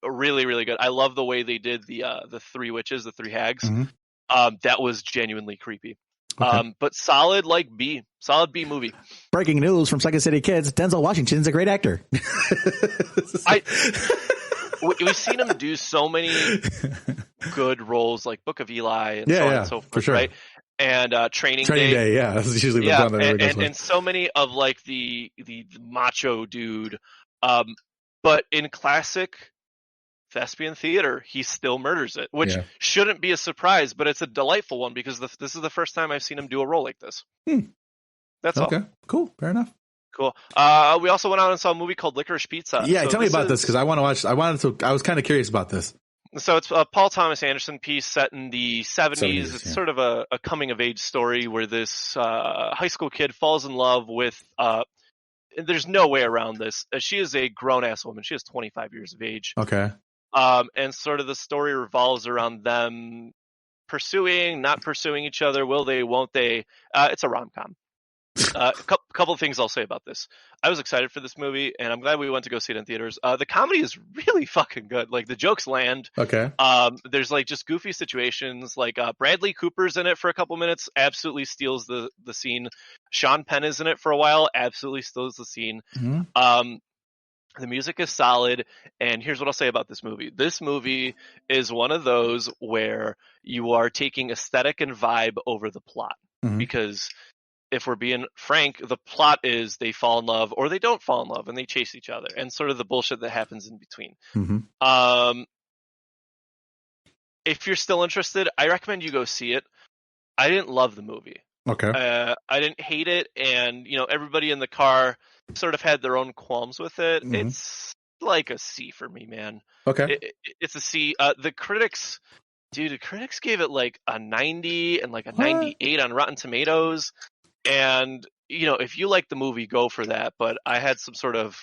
Speaker 2: Really, really good. I love the way they did the three witches, the three hags.
Speaker 1: Mm-hmm.
Speaker 2: That was genuinely creepy.
Speaker 1: Okay.
Speaker 2: But solid B movie.
Speaker 1: Breaking news from Second City Kids: Denzel Washington's a great actor.
Speaker 2: We've seen him do so many good roles, like Book of Eli and so on and so forth,
Speaker 1: for sure.
Speaker 2: right? And Training
Speaker 1: Day, yeah, that's usually the one that
Speaker 2: and so many of like the macho dude. But in classic thespian theater, he still murders it, which shouldn't be a surprise, but it's a delightful one because this is the first time I've seen him do a role like this. That's all.
Speaker 1: Okay, cool, fair enough.
Speaker 2: Cool. We also went out and saw a movie called Licorice Pizza.
Speaker 1: Yeah, tell me about this because I want to watch. I was kind of curious about this.
Speaker 2: So it's a Paul Thomas Anderson piece set in the 70s. It's sort of a coming of age story where this high school kid falls in love with. There's no way around this. She is a grown ass woman. She is 25 years of age.
Speaker 1: Okay.
Speaker 2: And sort of the story revolves around them pursuing, not pursuing each other. Will they? Won't they? It's a rom-com. A couple of things I'll say about this. I was excited for this movie, and I'm glad we went to go see it in theaters. The comedy is really fucking good. Like the jokes land.
Speaker 1: Okay.
Speaker 2: There's like just goofy situations. Like Bradley Cooper's in it for a couple minutes, absolutely steals the scene. Sean Penn is in it for a while, absolutely steals the scene.
Speaker 1: Mm-hmm.
Speaker 2: The music is solid, and here's what I'll say about this movie. This movie is one of those where you are taking aesthetic and vibe over the plot.
Speaker 1: Mm-hmm.
Speaker 2: Because if we're being frank, the plot is they fall in love or they don't fall in love and they chase each other and sort of the bullshit that happens in between.
Speaker 1: Mm-hmm.
Speaker 2: If you're still interested, I recommend you go see it. I didn't love the movie.
Speaker 1: Okay.
Speaker 2: I didn't hate it, and everybody in the car sort of had their own qualms with it.
Speaker 1: Mm-hmm.
Speaker 2: It's like a C for me, man.
Speaker 1: Okay.
Speaker 2: It's a C. The critics gave it like a 90 and like a 98 on Rotten Tomatoes. And if you like the movie, go for that. But I had some sort of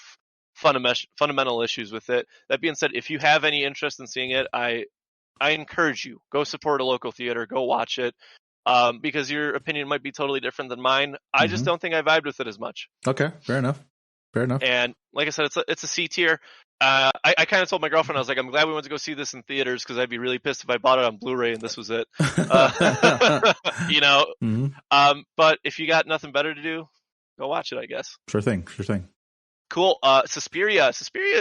Speaker 2: fundamental issues with it. That being said, if you have any interest in seeing it, I encourage you, go support a local theater, go watch it. Because your opinion might be totally different than mine. I just don't think I vibed with it as much.
Speaker 1: Okay, fair enough.
Speaker 2: And like I said, it's a C tier. I kind of told my girlfriend, I was like, I'm glad we went to go see this in theaters because I'd be really pissed if I bought it on Blu-ray and this was it.
Speaker 1: Mm-hmm.
Speaker 2: But if you got nothing better to do, go watch it, I guess.
Speaker 1: Sure thing.
Speaker 2: Cool. Susperia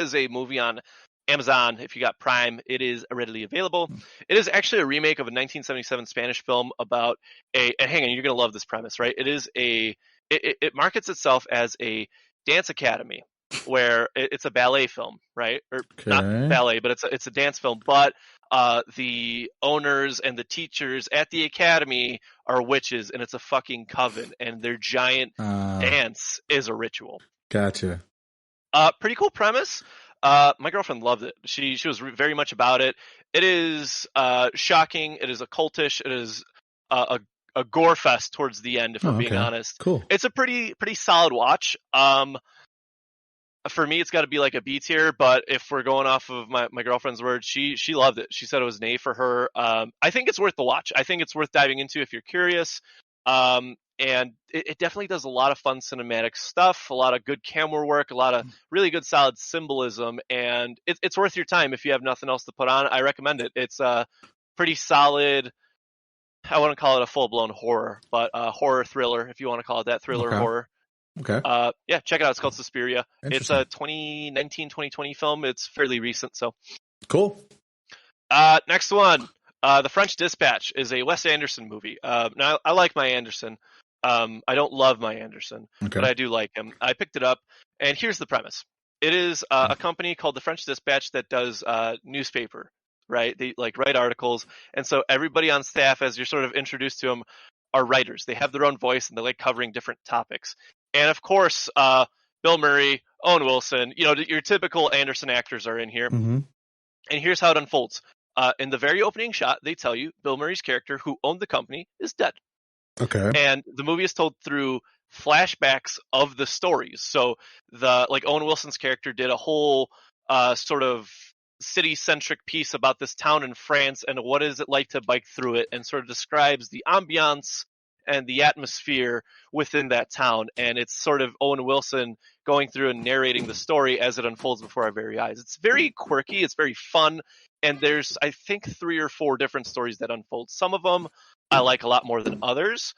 Speaker 2: is a movie on Amazon. If you got Prime, it is readily available. It is actually a remake of a 1977 Spanish film about and hang on, you're going to love this premise, right? It markets itself as a dance academy where it's a ballet film, right? Or not ballet, but it's a dance film. But the owners and the teachers at the academy are witches, and it's a fucking coven, and their giant dance is a ritual.
Speaker 1: Gotcha.
Speaker 2: Pretty cool premise. My girlfriend loved it. She was very much about it. It is shocking. It is occultish. It is a gore fest towards the end, if I'm being honest.
Speaker 1: Cool.
Speaker 2: It's a pretty solid watch. For me, it's got to be like a B tier, but if we're going off of my girlfriend's words, she loved it. She said it was an A for her. I think it's worth the watch. I think it's worth diving into if you're curious. And it definitely does a lot of fun cinematic stuff, a lot of good camera work, a lot of really good solid symbolism, and it's worth your time if you have nothing else to put on. I recommend it. It's pretty solid. I wouldn't call it a full-blown horror, but a horror thriller, if you want to call it that, thriller horror.
Speaker 1: Okay.
Speaker 2: Yeah, check it out. It's called Susperia. It's
Speaker 1: Interesting.
Speaker 2: a 2019-2020 film. It's fairly recent, so.
Speaker 1: Cool.
Speaker 2: Next one. The French Dispatch is a Wes Anderson movie. Now, I like my Anderson. I don't love my Anderson, but I do like him. I picked it up, and here's the premise. It is a company called the French Dispatch that does newspaper, right? They like write articles, and so everybody on staff, as you're sort of introduced to them, are writers. They have their own voice, and they like covering different topics. And of course, Bill Murray, Owen Wilson, your typical Anderson actors are in here.
Speaker 1: Mm-hmm.
Speaker 2: And here's how it unfolds. In the very opening shot, they tell you Bill Murray's character, who owned the company, is dead.
Speaker 1: Okay.
Speaker 2: And the movie is told through flashbacks of the stories. So Owen Wilson's character did a whole sort of city-centric piece about this town in France and what is it like to bike through it, and sort of describes the ambiance and the atmosphere within that town. And it's sort of Owen Wilson going through and narrating the story as it unfolds before our very eyes. It's very quirky. It's very fun. And there's, I think, 3 or 4 different stories that unfold. Some of them I like a lot more than others.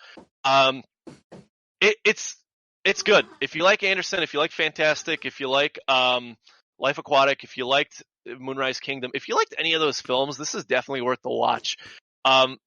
Speaker 2: It's good. If you like Anderson, if you like Fantastic, if you like Life Aquatic, if you liked Moonrise Kingdom, if you liked any of those films, this is definitely worth the watch.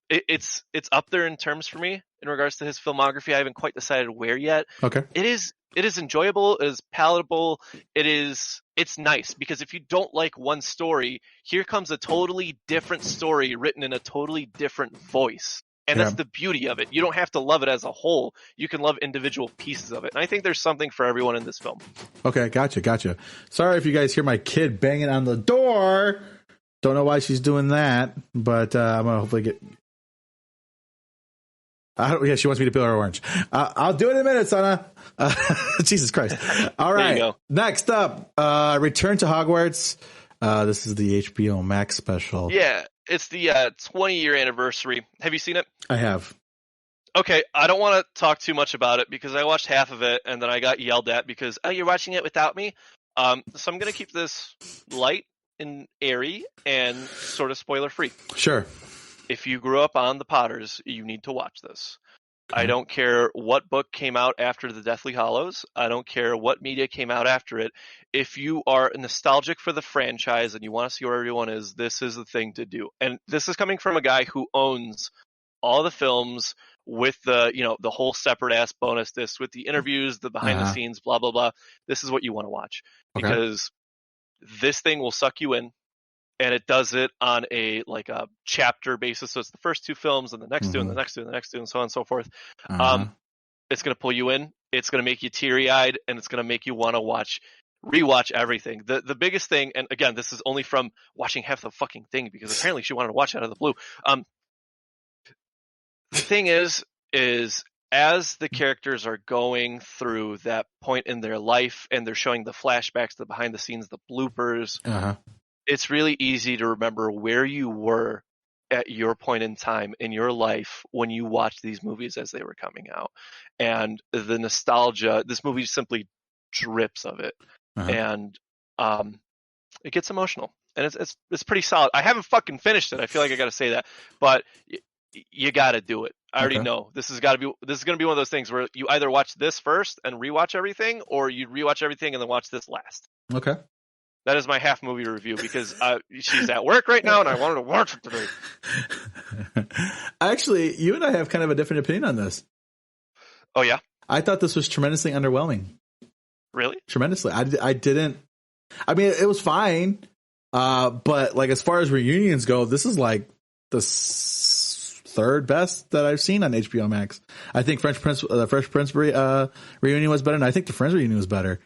Speaker 2: It's up there in terms for me in regards to his filmography. I haven't quite decided where yet.
Speaker 1: Okay.
Speaker 2: It is enjoyable. It is palatable. It's nice because if you don't like one story, here comes a totally different story written in a totally different voice. And that's the beauty of it. You don't have to love it as a whole. You can love individual pieces of it. And I think there's something for everyone in this film.
Speaker 1: Okay, gotcha. Sorry if you guys hear my kid banging on the door. Don't know why she's doing that, but I'm going to hopefully get... she wants me to peel her orange. I'll do it in a minute, Sana. Jesus Christ. All right.
Speaker 2: There you go.
Speaker 1: Next up, Return to Hogwarts. This is the HBO Max special.
Speaker 2: Yeah, it's the 20-year anniversary. Have you seen it?
Speaker 1: I have.
Speaker 2: Okay, I don't want to talk too much about it because I watched half of it and then I got yelled at because, you're watching it without me? So I'm going to keep this light and airy and sort of spoiler-free.
Speaker 1: Sure.
Speaker 2: If you grew up on the Potters, you need to watch this. I don't care what book came out after the Deathly Hallows. I don't care what media came out after it. If you are nostalgic for the franchise and you want to see where everyone is, this is the thing to do. And this is coming from a guy who owns all the films with the whole separate ass bonus disc with the interviews, the behind the scenes, blah, blah, blah. This is what you want to watch because this thing will suck you in. And it does it on a chapter basis. So it's the first 2 films and the next 2 and the next 2 and the next 2 and so on and so forth. It's going to pull you in. It's going to make you teary-eyed and it's going to make you want to rewatch everything. The biggest thing, and again, this is only from watching half the fucking thing because apparently she wanted to watch it out of the blue. The thing is as the characters are going through that point in their life and they're showing the flashbacks, the behind the scenes, the bloopers, it's really easy to remember where you were at your point in time in your life when you watched these movies as they were coming out. And the nostalgia, this movie simply drips of it. And it gets emotional. And it's pretty solid. I haven't fucking finished it. I feel like I got to say that. But you got to do it. I already know. This is going to be one of those things where you either watch this first and rewatch everything, or you rewatch everything and then watch this last.
Speaker 1: Okay.
Speaker 2: That is my half movie review because she's at work right now and I wanted to watch it today.
Speaker 1: Actually, you and I have kind of a different opinion on this.
Speaker 2: Oh, yeah?
Speaker 1: I thought this was tremendously underwhelming.
Speaker 2: Really?
Speaker 1: Tremendously. I didn't. I mean, it was fine. But as far as reunions go, this is like the 3rd best that I've seen on HBO Max. I think Fresh Prince reunion was better, and I think the Friends reunion was better.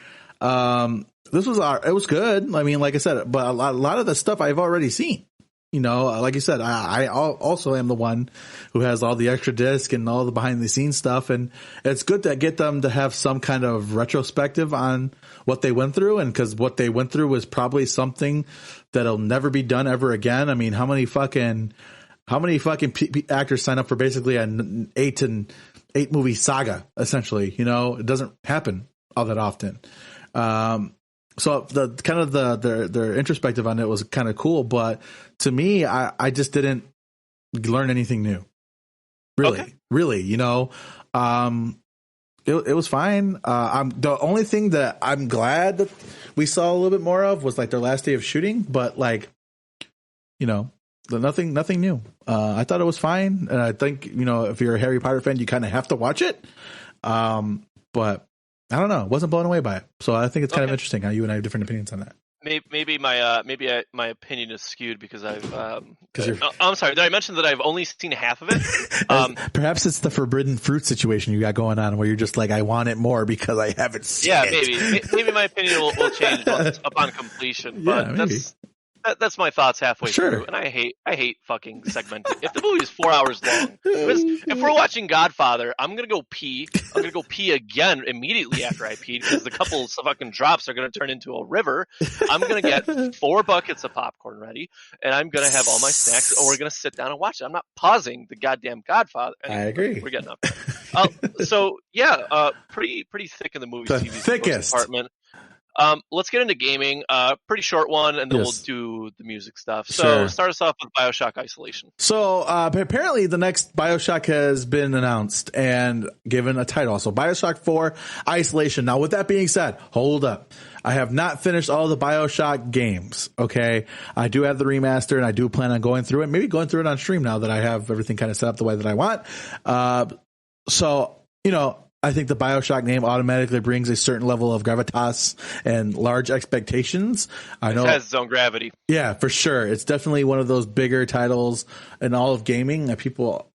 Speaker 1: This was it was good. I mean, like I said, but a lot of the stuff I've already seen. Like you said, I also am the one who has all the extra disc and all the behind the scenes stuff, and it's good to get them to have some kind of retrospective on what they went through, and because what they went through was probably something that'll never be done ever again. I mean, how many fucking actors sign up for basically an 8 movie saga? Essentially, it doesn't happen all that often. So the kind of their introspective on it was kind of cool, but to me, I just didn't learn anything new. Really, you know, it was fine. The only thing that I'm glad that we saw a little bit more of was like their last day of shooting, but like, you know, nothing new. I thought it was fine, and I think, you know, if you're a Harry Potter fan, you kind of have to watch it. But I don't know, wasn't blown away by it, so I think it's kind of interesting how you and I have different opinions on that.
Speaker 2: Maybe my opinion is skewed because I've I'm sorry, did I mention that I've only seen half of it?
Speaker 1: Perhaps it's the forbidden fruit situation you got going on where you're just like, I want it more because I haven't seen it.
Speaker 2: Maybe my opinion will change upon completion, but that's my thoughts halfway through, and I hate fucking segmenting. If the movie is 4 hours long, if we're watching Godfather, I'm gonna go pee. I'm gonna go pee again immediately after I pee because the couple of fucking drops are gonna turn into a river. I'm gonna get 4 buckets of popcorn ready, and I'm gonna have all my snacks, and we're gonna sit down and watch it. I'm not pausing the goddamn Godfather. Anyway,
Speaker 1: I agree.
Speaker 2: We're getting up there. So yeah, pretty thick in the movie.
Speaker 1: The thickest
Speaker 2: department. Let's get into gaming. Pretty short one, and then we'll do the music stuff. So start us off with Bioshock Isolation.
Speaker 1: So apparently the next Bioshock has been announced and given a title. So Bioshock 4 Isolation. Now, with that being said, hold up. I have not finished all the Bioshock games. Okay. I do have the remaster, and I do plan on going through it, maybe going through it on stream now that I have everything kind of set up the way that I want. So, you know, I think the Bioshock name automatically brings a certain level of gravitas and large expectations. I know
Speaker 2: it has its own gravity.
Speaker 1: Yeah, for sure. It's definitely one of those bigger titles in all of gaming that people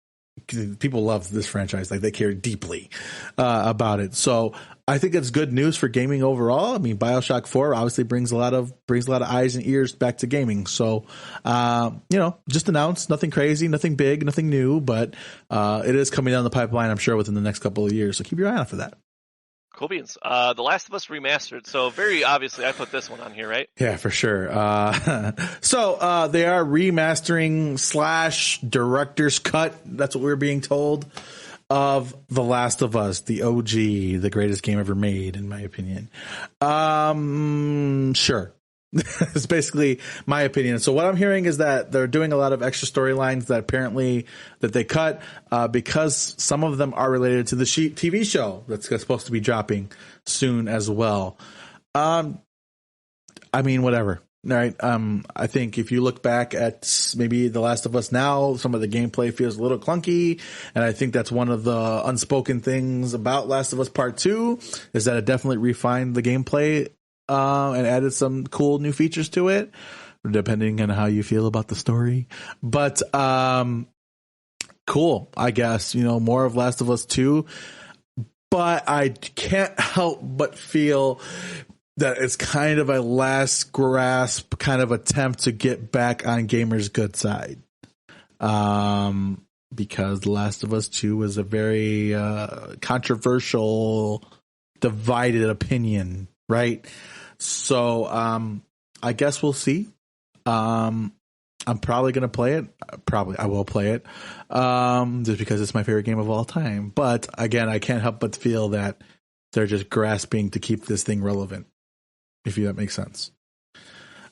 Speaker 1: love this franchise. Like, they care deeply about it. So I think it's good news for gaming overall. I mean, Bioshock 4 obviously brings a lot of eyes and ears back to gaming. So, you know, just announced, nothing crazy, nothing big, nothing new, but it is coming down the pipeline, I'm sure, within the next couple of years. So keep your eye out for that.
Speaker 2: Cool beans. The Last of Us Remastered. So very obviously I put this one on here, right?
Speaker 1: Yeah, for sure. So they are remastering / director's cut. That's what we're being told, of The Last of Us, the OG, the greatest game ever made, in my opinion. Sure. It's basically my opinion. So what I'm hearing is that they're doing a lot of extra storylines that apparently that they cut because some of them are related to the TV show that's supposed to be dropping soon as well. I mean, whatever. All right. I think if you look back at maybe The Last of Us now, some of the gameplay feels a little clunky. And I think that's one of the unspoken things about Last of Us Part 2 is that it definitely refined the gameplay and added some cool new features to it, depending on how you feel about the story. But cool, I guess, you know, more of Last of Us 2. But I can't help but feel that it's kind of a last grasp kind of attempt to get back on gamers' good side. Because The Last of Us 2 was a very controversial, divided opinion, right? So I guess we'll see. I'm probably going to play it. I will play it just because it's my favorite game of all time. But again, I can't help but feel that they're just grasping to keep this thing relevant, if that makes sense.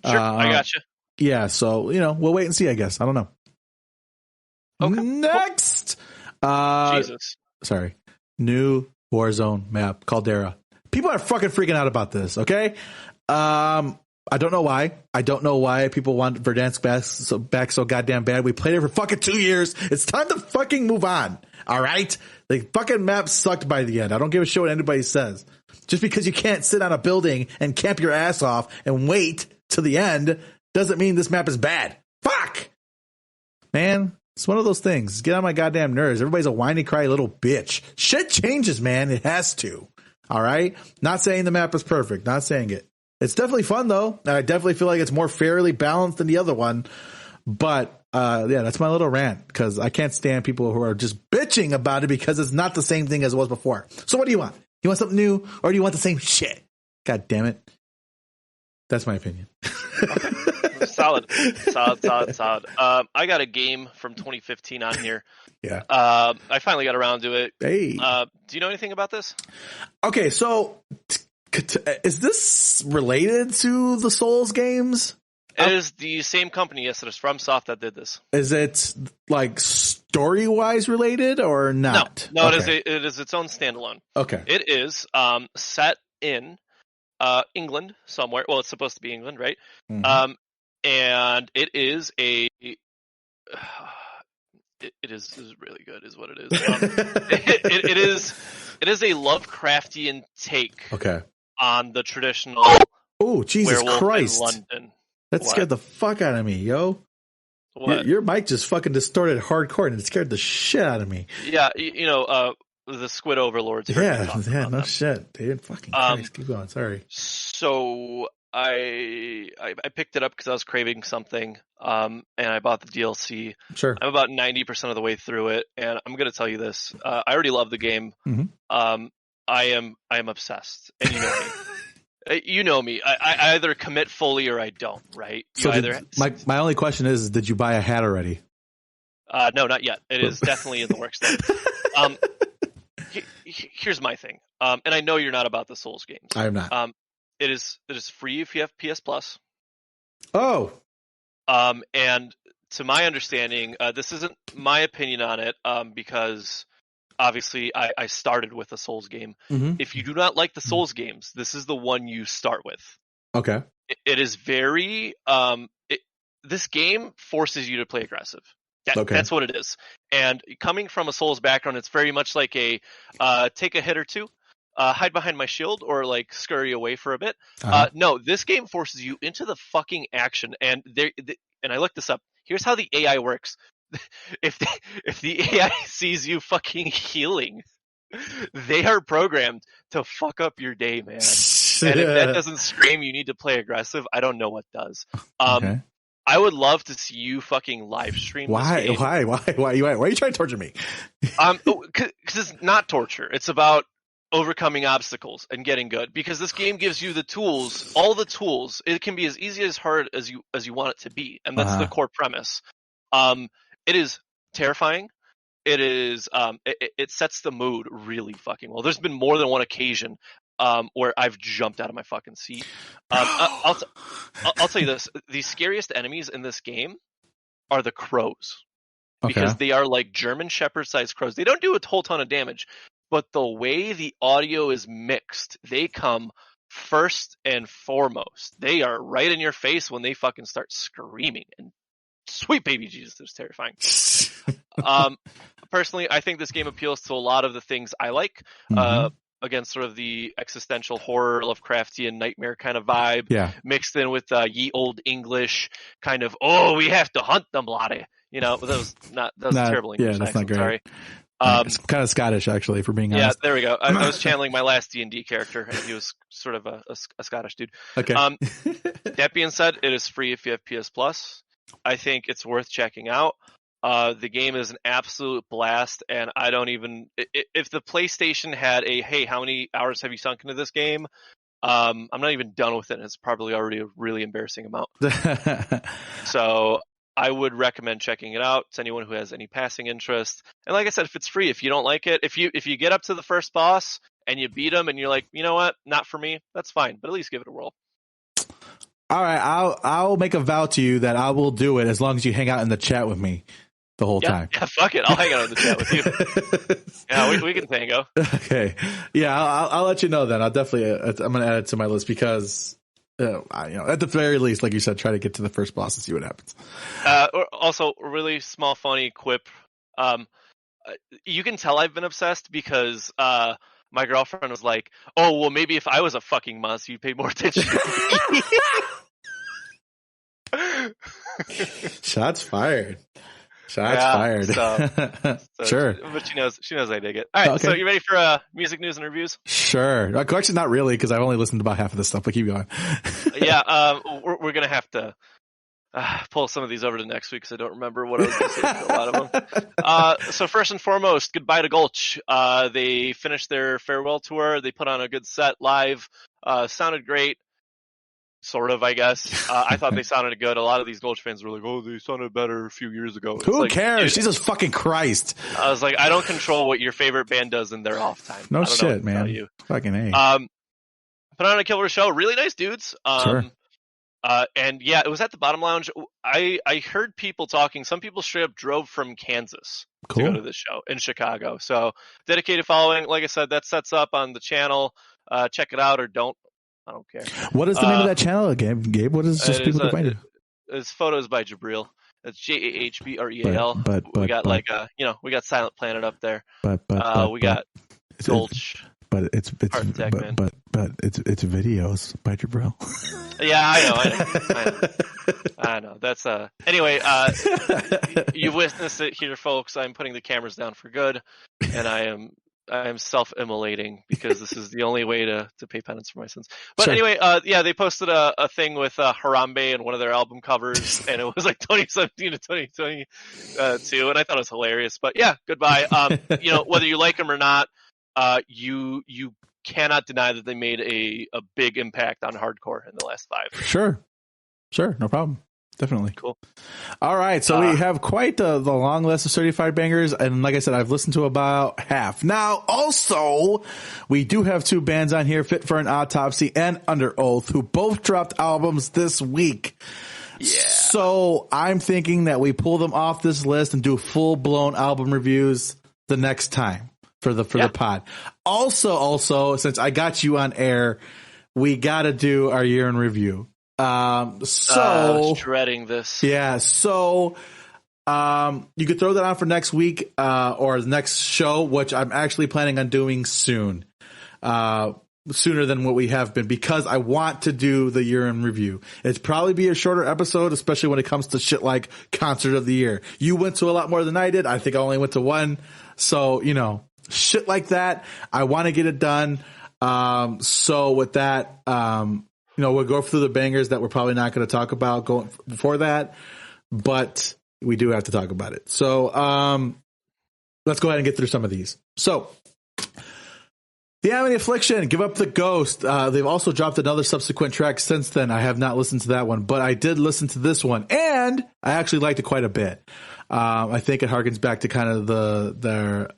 Speaker 2: Sure, I gotcha.
Speaker 1: Yeah, so, you know, we'll wait and see, I guess. I don't know.
Speaker 2: Okay.
Speaker 1: Next!
Speaker 2: Jesus.
Speaker 1: Sorry. New Warzone map, Caldera. People are fucking freaking out about this, okay? I don't know why. I don't know why people want Verdansk back so goddamn bad. We played it for fucking 2 years. It's time to fucking move on, all right? The fucking map sucked by the end. I don't give a shit what anybody says. Just because you can't sit on a building and camp your ass off and wait to the end doesn't mean this map is bad. Fuck! Man, it's one of those things. Get on my goddamn nerves. Everybody's a whiny, cry little bitch. Shit changes, man. It has to. All right? Not saying the map is perfect. Not saying it. It's definitely fun, though. And I definitely feel like it's more fairly balanced than the other one. But, yeah, that's my little rant. Because I can't stand people who are just bitching about it because it's not the same thing as it was before. So what do you want? You want something new? Or do you want the same shit? God damn it. That's my opinion.
Speaker 2: Okay. Solid. I got a game from 2015 on here.
Speaker 1: Yeah.
Speaker 2: I finally got around to it.
Speaker 1: Hey.
Speaker 2: Do you know anything about this?
Speaker 1: Okay, so is this related to the Souls games?
Speaker 2: It is the same company, yes, it is FromSoft that did this.
Speaker 1: Is it like story-wise related or not?
Speaker 2: No,
Speaker 1: okay.
Speaker 2: it is its own standalone.
Speaker 1: Okay.
Speaker 2: It is set in England somewhere. Well, it's supposed to be England, right?
Speaker 1: Mhm.
Speaker 2: And it is a it is really good, is what it is. It is a Lovecraftian take on the traditional
Speaker 1: oh, Jesus
Speaker 2: werewolf
Speaker 1: Christ.
Speaker 2: in London.
Speaker 1: That scared the fuck out of me, yo.
Speaker 2: What?
Speaker 1: Your mic just fucking distorted hardcore and it scared the shit out of me.
Speaker 2: Yeah, the Squid Overlords.
Speaker 1: Yeah, no shit, dude. Fucking Christ. Keep going, sorry.
Speaker 2: So I picked it up because I was craving something, and I bought the DLC.
Speaker 1: Sure.
Speaker 2: I'm about 90% of the way through it, and I'm going to tell you this. I already love the game.
Speaker 1: Mm-hmm.
Speaker 2: I am obsessed, and you know me. You know me. I either commit fully or I don't, right?
Speaker 1: My only question is, did you buy a hat already?
Speaker 2: No, not yet. It is definitely in the works though. Here's my thing. And I know you're not about the Souls games.
Speaker 1: I am not.
Speaker 2: It is free if you have PS Plus.
Speaker 1: Oh.
Speaker 2: And to my understanding, this isn't my opinion on it, because obviously I started with a Souls game.
Speaker 1: Mm-hmm.
Speaker 2: If you do not like the Souls games, this is the one you start with.
Speaker 1: Okay.
Speaker 2: It is very this game forces you to play aggressive. That's what it is. And coming from a Souls background, it's very much like a take a hit or two, hide behind my shield, or like scurry away for a bit. No, this game forces you into the fucking action. And and I looked this up. Here's how the AI works. If the AI sees you fucking healing, they are programmed to fuck up your day, man. And if that doesn't scream you need to play aggressive, I don't know what does. I would love to see you fucking live stream.
Speaker 1: Why?
Speaker 2: This game.
Speaker 1: Why are you trying to torture me?
Speaker 2: Because it's not torture. It's about overcoming obstacles and getting good. Because this game gives you the tools, all the tools. It can be as easy as hard as you want it to be, and that's the core premise. It is terrifying. It is. It sets the mood really fucking well. There's been more than one occasion where I've jumped out of my fucking seat. I'll tell you this: the scariest enemies in this game are the crows, because they are like German Shepherd-sized crows. They don't do a whole ton of damage, but the way the audio is mixed, they come first and foremost. They are right in your face when they fucking start screaming, and sweet baby Jesus, it's terrifying. Personally, I think this game appeals to a lot of the things I like. Against sort of the existential horror, Lovecraftian nightmare kind of vibe, mixed in with ye old English kind of, we have to hunt them, laddie. That was terrible English.
Speaker 1: That's not great.
Speaker 2: Sorry.
Speaker 1: It's kind of Scottish, actually, for being honest.
Speaker 2: Yeah, there we go. I was channeling my last D&D character, and he was sort of a Scottish dude.
Speaker 1: Okay.
Speaker 2: That being said, it is free if you have PS Plus. I think it's worth checking out. The game is an absolute blast, and I don't even... If the PlayStation had hey, how many hours have you sunk into this game? I'm not even done with it, and it's probably already a really embarrassing amount. So I would recommend checking it out to anyone who has any passing interest. And like I said, if it's free, if you don't like it, if you get up to the first boss and you beat him and you're like, you know what, not for me, that's fine, but at least give it a whirl.
Speaker 1: All right, I'll make a vow to you that I will do it as long as you hang out in the chat with me the whole time.
Speaker 2: Yeah, fuck it. I'll hang out in the chat with you. Yeah, we can tango.
Speaker 1: Okay. Yeah, I'll let you know then. I'll definitely, I'm going to add it to my list because, at the very least, like you said, try to get to the first boss and see what happens.
Speaker 2: Also, really small, funny quip. You can tell I've been obsessed because my girlfriend was like, oh, well, maybe if I was a fucking monster, you'd pay more attention to me.
Speaker 1: Shots fired. Fired.
Speaker 2: So
Speaker 1: sure.
Speaker 2: But she knows I dig it. All right, so you ready for music news and reviews?
Speaker 1: Sure. Actually, not really, because I've only listened to about half of this stuff, but keep going.
Speaker 2: We're going to have to pull some of these over to next week because I don't remember what I was going to say for a lot of them. So first and foremost, goodbye to Gulch. They finished their farewell tour. They put on a good set live. Sounded great. Sort of, I guess. I thought they sounded good. A lot of these Gulch fans were like, oh, they sounded better a few years ago.
Speaker 1: Who cares? Jesus fucking Christ.
Speaker 2: I was like, I don't control what your favorite band does in their off time.
Speaker 1: No shit, man. Fucking A.
Speaker 2: Put on a killer show. Really nice dudes.
Speaker 1: Sure.
Speaker 2: And yeah, it was at the Bottom Lounge. I heard people talking. Some people straight up drove from Kansas to go to this show in Chicago. So dedicated following. Like I said, that sets up on the channel. Check it out or don't. I don't care.
Speaker 1: What is the name of that channel, Gabe? What is just people to find it?
Speaker 2: It's photos by Jabril. It's JAHBREAL.
Speaker 1: But
Speaker 2: we got we got Silent Planet up there. We got Gulch.
Speaker 1: But it's videos by Jabril.
Speaker 2: Yeah, I know. That's anyway. You've witnessed it here, folks. I'm putting the cameras down for good, and I am self-immolating because this is the only way to pay penance for my sins. But anyway, they posted a thing with Harambe and one of their album covers, and it was like 2017 to 2022, and I thought it was hilarious. But yeah, goodbye. Whether you like them or not, you cannot deny that they made a big impact on hardcore in the last 5.
Speaker 1: Sure, no problem. Definitely.
Speaker 2: Cool.
Speaker 1: All right, so we have quite the long list of certified bangers, and like I said, I've listened to about half. Now, also, we do have 2 bands on here, Fit for an Autopsy and Under Oath, who both dropped albums this week. Yeah. So I'm thinking that we pull them off this list and do full-blown album reviews the next time for the pod. Also, since I got you on air, we got to do our year in review. I
Speaker 2: was dreading this.
Speaker 1: Yeah, so you could throw that on for next week or the next show, which I'm actually planning on doing soon, sooner than what we have been, because I want to do the year in review. It's probably be a shorter episode, especially when it comes to shit like Concert of the Year. You went to a lot more than I did. I think I only went to 1. So, shit like that. I want to get it done. So with that, we'll go through the bangers that we're probably not going to talk about going before that, but we do have to talk about it. So let's go ahead and get through some of these. So the Amity Affliction, Give Up the Ghost. They've also dropped another subsequent track since then. I have not listened to that one, but I did listen to this one, and I actually liked it quite a bit. I think it harkens back to kind of the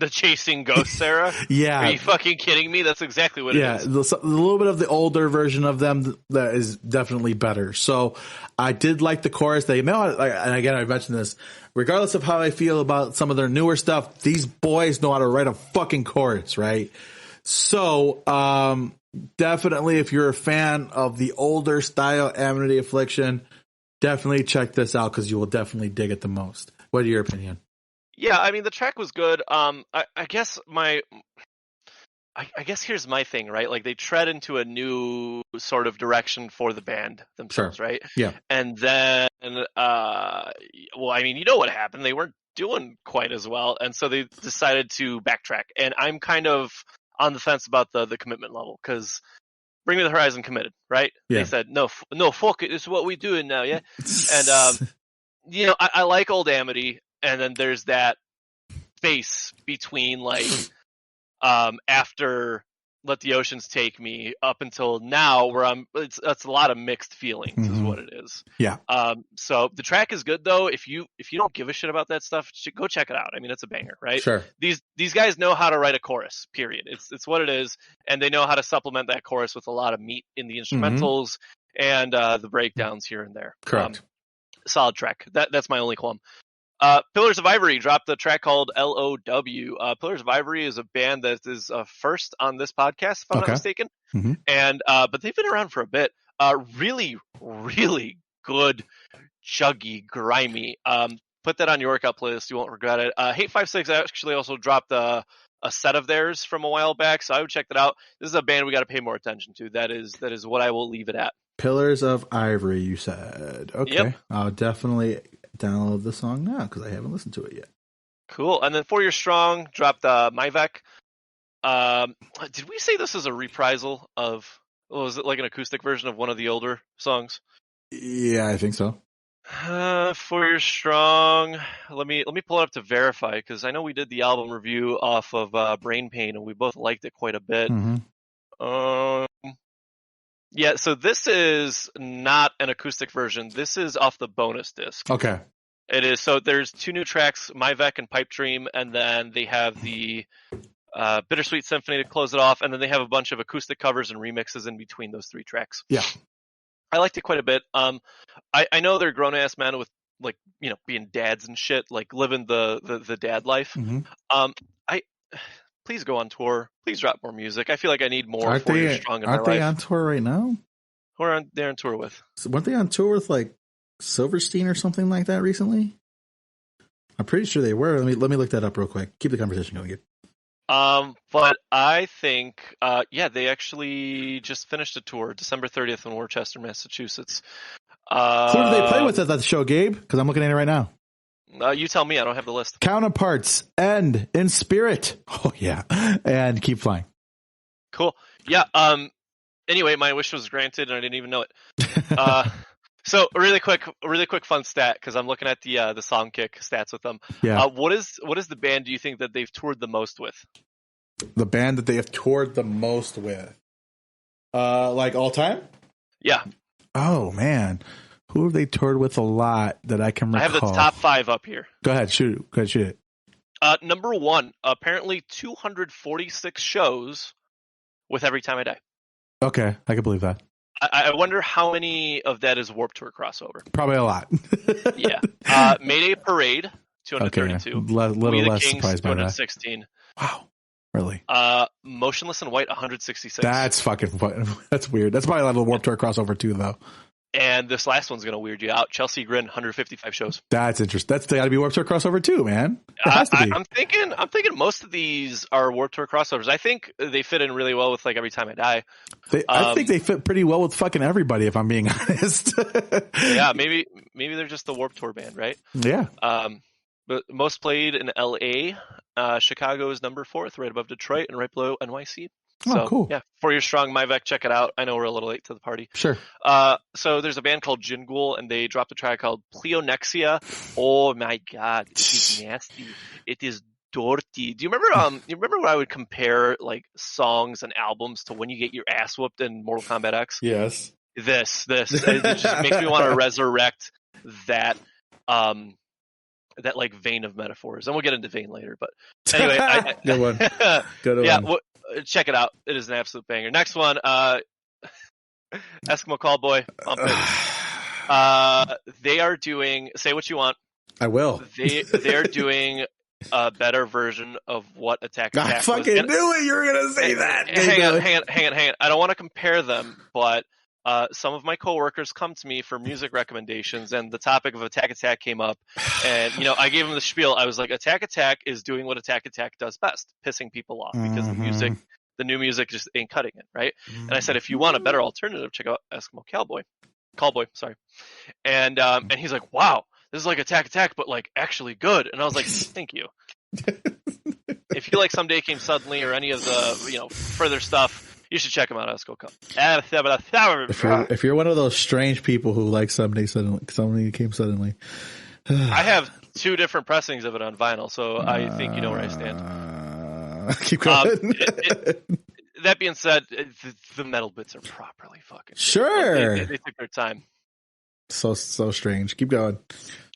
Speaker 2: Chasing Ghosts era?
Speaker 1: Yeah.
Speaker 2: Are you fucking kidding me? That's exactly what it is.
Speaker 1: Yeah, a little bit of the older version of them that is definitely better. So I did like the chorus. And again, I mentioned this, regardless of how I feel about some of their newer stuff, these boys know how to write a fucking chorus, right? So definitely, if you're a fan of the older style Amity Affliction, definitely check this out because you will definitely dig it the most. What are your opinion?
Speaker 2: Yeah, I mean, the track was good. I guess I guess here's my thing, right? Like, they tread into a new sort of direction for the band themselves, right?
Speaker 1: Yeah.
Speaker 2: And then, I mean, you know what happened? They weren't doing quite as well, and so they decided to backtrack. And I'm kind of on the fence about the commitment level, because Bring Me the Horizon committed, right?
Speaker 1: Yeah.
Speaker 2: They said, no, fuck it, it's what we doing now, yeah? And, I like old Amity. And then there's that space between, like, after Let the Oceans Take Me up until now, where it's a lot of mixed feelings, is what it is.
Speaker 1: Yeah.
Speaker 2: So the track is good, though. If you don't give a shit about that stuff, go check it out. I mean, it's a banger, right?
Speaker 1: Sure.
Speaker 2: These guys know how to write a chorus. Period. It's what it is, and they know how to supplement that chorus with a lot of meat in the instrumentals and the breakdowns here and there.
Speaker 1: Correct.
Speaker 2: Solid track. That's my only qualm. Pillars of Ivory dropped a track called L.O.W. Pillars of Ivory is a band that is first on this podcast, if I'm not mistaken.
Speaker 1: Mm-hmm.
Speaker 2: And but they've been around for a bit. Really, really good, chuggy, grimy. Put that on your workout playlist. You won't regret it. Hate 56 actually also dropped a set of theirs from a while back, so I would check that out. This is a band we got to pay more attention to. That is what I will leave it at.
Speaker 1: Pillars of Ivory, you said. Okay.
Speaker 2: Yep.
Speaker 1: I'll definitely download the song now because I haven't listened to it yet.
Speaker 2: Cool. And then 4 Year Strong dropped MYVEK. Did we say this is a reprisal of, was it like an acoustic version of one of the older songs?
Speaker 1: Yeah, I think so.
Speaker 2: 4 Year Strong. Let me pull it up to verify, because I know we did the album review off of Brain Pain and we both liked it quite a bit. Yeah, so this is not an acoustic version. This is off the bonus disc.
Speaker 1: Okay.
Speaker 2: It is. So there's 2 new tracks, MYVEK and Pipe Dream, and then they have the Bittersweet Symphony to close it off, and then they have a bunch of acoustic covers and remixes in between those 3 tracks.
Speaker 1: Yeah.
Speaker 2: I liked it quite a bit. I know they're grown ass men with like, you know, being dads and shit, like living the dad life. Please go on tour. Please drop more music. I feel like I need more.
Speaker 1: Aren't they on tour right now?
Speaker 2: Who are they on tour with?
Speaker 1: So weren't they on tour with like Silverstein or something like that recently? I'm pretty sure they were. Let me look that up real quick. Keep the conversation going.
Speaker 2: But I think, they actually just finished a tour December 30th in Worcester, Massachusetts.
Speaker 1: Who do they play with at that show, Gabe? Because I'm looking at it right now.
Speaker 2: You tell me. I don't have the list.
Speaker 1: Counterparts, End, In Spirit. Oh yeah, and Keep Flying.
Speaker 2: Cool. Yeah. Anyway, my wish was granted, and I didn't even know it. So a really quick fun stat, because I'm looking at the song kick stats with them.
Speaker 1: Yeah.
Speaker 2: What is the band do you think that they've toured the most with?
Speaker 1: The band that they have toured the most with, like all time?
Speaker 2: Yeah.
Speaker 1: Oh man, who have they toured with a lot that I can recall?
Speaker 2: I have the top 5 up here.
Speaker 1: Go ahead, shoot it.
Speaker 2: Number 1, apparently 246 shows with Every Time I Die.
Speaker 1: Okay, I can believe that.
Speaker 2: I wonder how many of that is Warped Tour crossover.
Speaker 1: Probably a lot.
Speaker 2: Yeah. Mayday Parade, 232.
Speaker 1: Okay. Little less
Speaker 2: Kings,
Speaker 1: surprised by that.
Speaker 2: 216.
Speaker 1: Wow. Really?
Speaker 2: Motionless in White, 166.
Speaker 1: That's fucking fun. That's weird. That's probably a little Warped Tour crossover too, though.
Speaker 2: And this last one's going to weird you out. Chelsea Grin, 155 shows.
Speaker 1: That's interesting. That's got to be Warped Tour crossover too, man. It has to be.
Speaker 2: I'm thinking most of these are Warped Tour crossovers. I think they fit in really well with like Every Time I Die.
Speaker 1: I think they fit pretty well with fucking everybody, if I'm being honest.
Speaker 2: Yeah, maybe they're just the Warped Tour band, right?
Speaker 1: Yeah.
Speaker 2: But most played in L.A. Chicago is number 4th, right above Detroit, and right below NYC. So,
Speaker 1: cool.
Speaker 2: Yeah, 4 Years Strong, MYVEK, check it out. I know we're a little late to the party.
Speaker 1: Sure.
Speaker 2: So there's a band called DJINN-GHUL, and they dropped a track called Pleonexia. Oh my god, it is nasty. It is dirty. Do you remember? You remember when I would compare like songs and albums to when you get your ass whooped in Mortal Kombat X?
Speaker 1: Yes.
Speaker 2: This it just makes me want to resurrect that that like vein of metaphors, and we'll get into vein later. But anyway,
Speaker 1: good one. Good one.
Speaker 2: Yeah. Check it out. It is an absolute banger. Next one, Eskimo Callboy. They are doing. Say what you want.
Speaker 1: I will.
Speaker 2: They are doing a better version of what Attack
Speaker 1: I fucking knew it. You were gonna say that.
Speaker 2: Hang on. I don't want to compare them, but some of my coworkers come to me for music recommendations, and the topic of Attack came up, and I gave them the spiel. I was like, Attack is doing what Attack does best, pissing people off, because the new music just ain't cutting it, right? And I said, if you want a better alternative, check out Eskimo Callboy, sorry. And he's like, wow, this is like Attack, but like actually good. And I was like, thank you. If you like Someday Came Suddenly or any of the further stuff, you should check them out.
Speaker 1: If you're one of those strange people who like Someday Came Suddenly,
Speaker 2: I have 2 different pressings of it on vinyl, so I think you know where I stand.
Speaker 1: Keep going.
Speaker 2: That being said, the metal bits are properly fucking
Speaker 1: sure.
Speaker 2: They took their time.
Speaker 1: So strange. Keep going.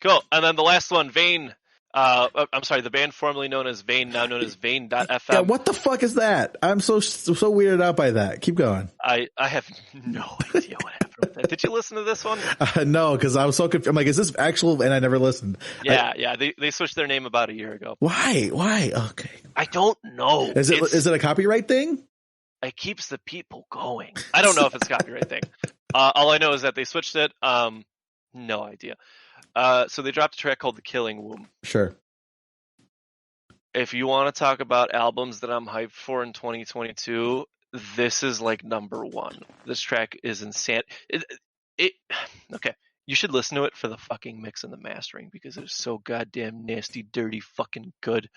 Speaker 2: Cool. And then the last one, Vane. I'm sorry, the band formerly known as Vane, now known as Vane.fm.
Speaker 1: Yeah, what the fuck is that? I'm so weirded out by that. Keep going.
Speaker 2: I have no idea what happened with that. Did you listen to this one?
Speaker 1: No, because I was so confused. I'm like, is this actual? And I never listened.
Speaker 2: Yeah. They switched their name about a year ago.
Speaker 1: Why? Okay.
Speaker 2: I don't know.
Speaker 1: Is it a copyright thing?
Speaker 2: It keeps the people going. I don't know if it's a copyright thing. All I know is that they switched it. No idea. So they dropped a track called The Killing Womb.
Speaker 1: Sure.
Speaker 2: If you want to talk about albums that I'm hyped for in 2022, this is like number 1. This track is insane. Okay. You should listen to it for the fucking mix and the mastering, because it is so goddamn nasty, dirty, fucking good.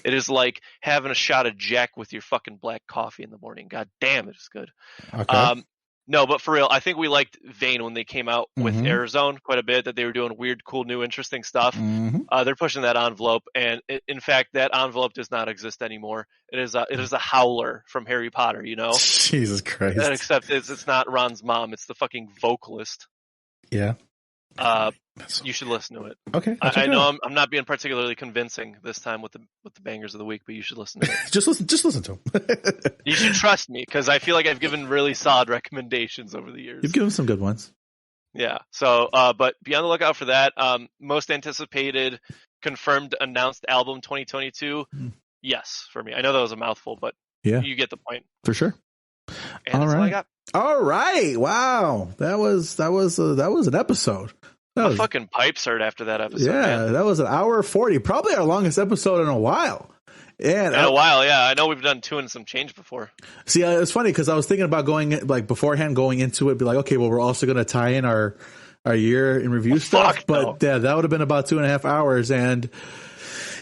Speaker 2: It is like having a shot of Jack with your fucking black coffee in the morning. God damn, it is good.
Speaker 1: Okay.
Speaker 2: No, but for real, I think we liked Vane when they came out with Arizona quite a bit, that they were doing weird, cool, new, interesting stuff. They're pushing that envelope, and in fact, that envelope does not exist anymore. It is a howler from Harry Potter,
Speaker 1: Jesus Christ.
Speaker 2: Except it's not Ron's mom, it's the fucking vocalist.
Speaker 1: Yeah.
Speaker 2: You should listen to it.
Speaker 1: Okay.
Speaker 2: I know I'm not being particularly convincing this time with the bangers of the week, but you should listen to it.
Speaker 1: just listen to them.
Speaker 2: You should trust me because I feel like I've given really solid recommendations over the years.
Speaker 1: You've given some good ones.
Speaker 2: Yeah. So, but be on the lookout for that. Most anticipated, confirmed, announced album 2022. Yes, for me. I know that was a mouthful, but you get the point.
Speaker 1: For sure.
Speaker 2: And that's all I got.
Speaker 1: All right. Wow. That was an episode.
Speaker 2: My fucking pipes hurt after that episode.
Speaker 1: Yeah, man. That was an hour 40. Probably our longest episode in a while. And
Speaker 2: in a while, yeah. I know we've done 2 and some change before.
Speaker 1: See, it's funny because I was thinking about going into it, be like, okay, well, we're also going to tie in our year in review stuff. But yeah, that would have been about 2.5 hours. And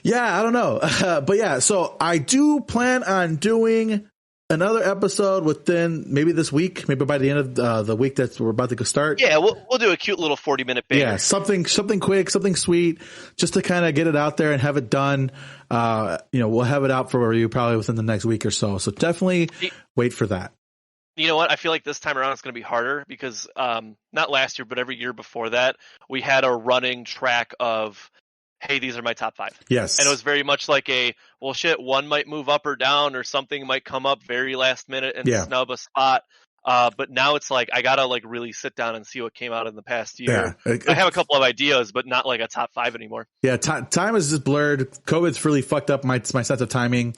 Speaker 1: yeah, I don't know. But yeah, so I do plan on doing another episode within maybe this week, maybe by the end of the week that we're about to start.
Speaker 2: Yeah, we'll do a cute little 40-minute banger.
Speaker 1: Yeah, something quick, something sweet, just to kind of get it out there and have it done. We'll have it out for you probably within the next week or so. So definitely wait for that.
Speaker 2: You know what? I feel like this time around it's going to be harder because not last year, but every year before that, we had a running track of, hey, these are my top 5.
Speaker 1: Yes.
Speaker 2: And it was very much like one might move up or down or something might come up very last minute and snub a spot. But now it's like, I got to like really sit down and see what came out in the past year. Yeah. I have a couple of ideas, but not like a top 5 anymore.
Speaker 1: Yeah. Time is just blurred. COVID's really fucked up my sense of timing,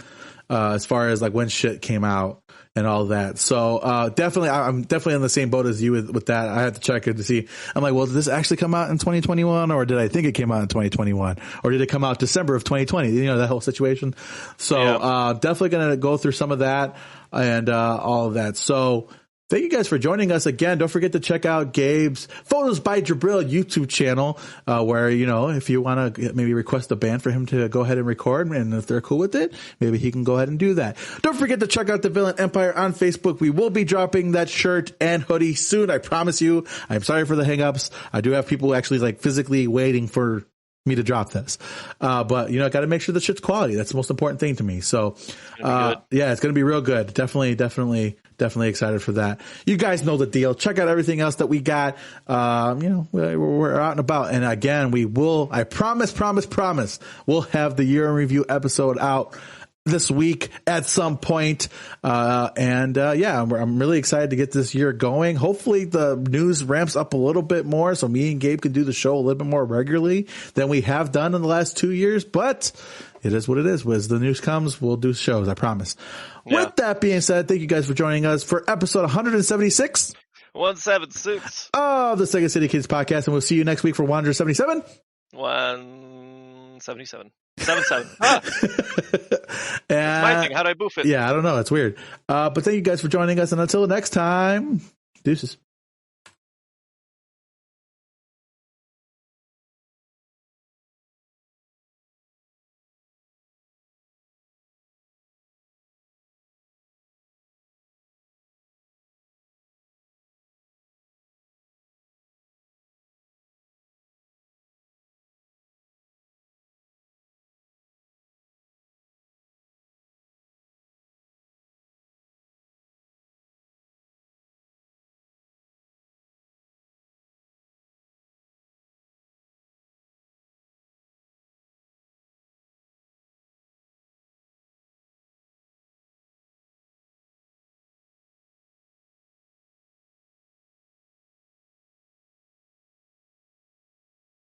Speaker 1: as far as like when shit came out and all that. So, I'm definitely on the same boat as you with that. I had to check it to see. I'm like, well, did this actually come out in 2021 or did I think it came out in 2021 or did it come out December of 2020? You know, that whole situation. So, definitely going to go through some of that and, all of that. So, thank you guys for joining us again. Don't forget to check out Gabe's Photos by Jabril YouTube channel, where, if you want to maybe request a band for him to go ahead and record, and if they're cool with it, maybe he can go ahead and do that. Don't forget to check out the Villain Empire on Facebook. We will be dropping that shirt and hoodie soon. I promise you. I'm sorry for the hangups. I do have people actually like physically waiting for me to drop this. But I got to make sure the shit's quality. That's the most important thing to me. So, it's going to be real good. Definitely excited for that. You guys know the deal. Check out everything else that we got. We're out and about. And again, I promise, we'll have the year in review episode out this week at some point. I'm really excited to get this year going. Hopefully the news ramps up a little bit more so me and Gabe can do the show a little bit more regularly than we have done in the last 2 years, but it is what it is. As the news comes, we'll do shows. I promise. Yeah. With that being said, thank you guys for joining us for episode 176.
Speaker 2: 176
Speaker 1: of the Second City Kids podcast, and we'll see you next week for 177.
Speaker 2: 177. 77. It's my thing. How do I boof it?
Speaker 1: Yeah, I don't know. It's weird. But thank you guys for joining us, and until next time, deuces.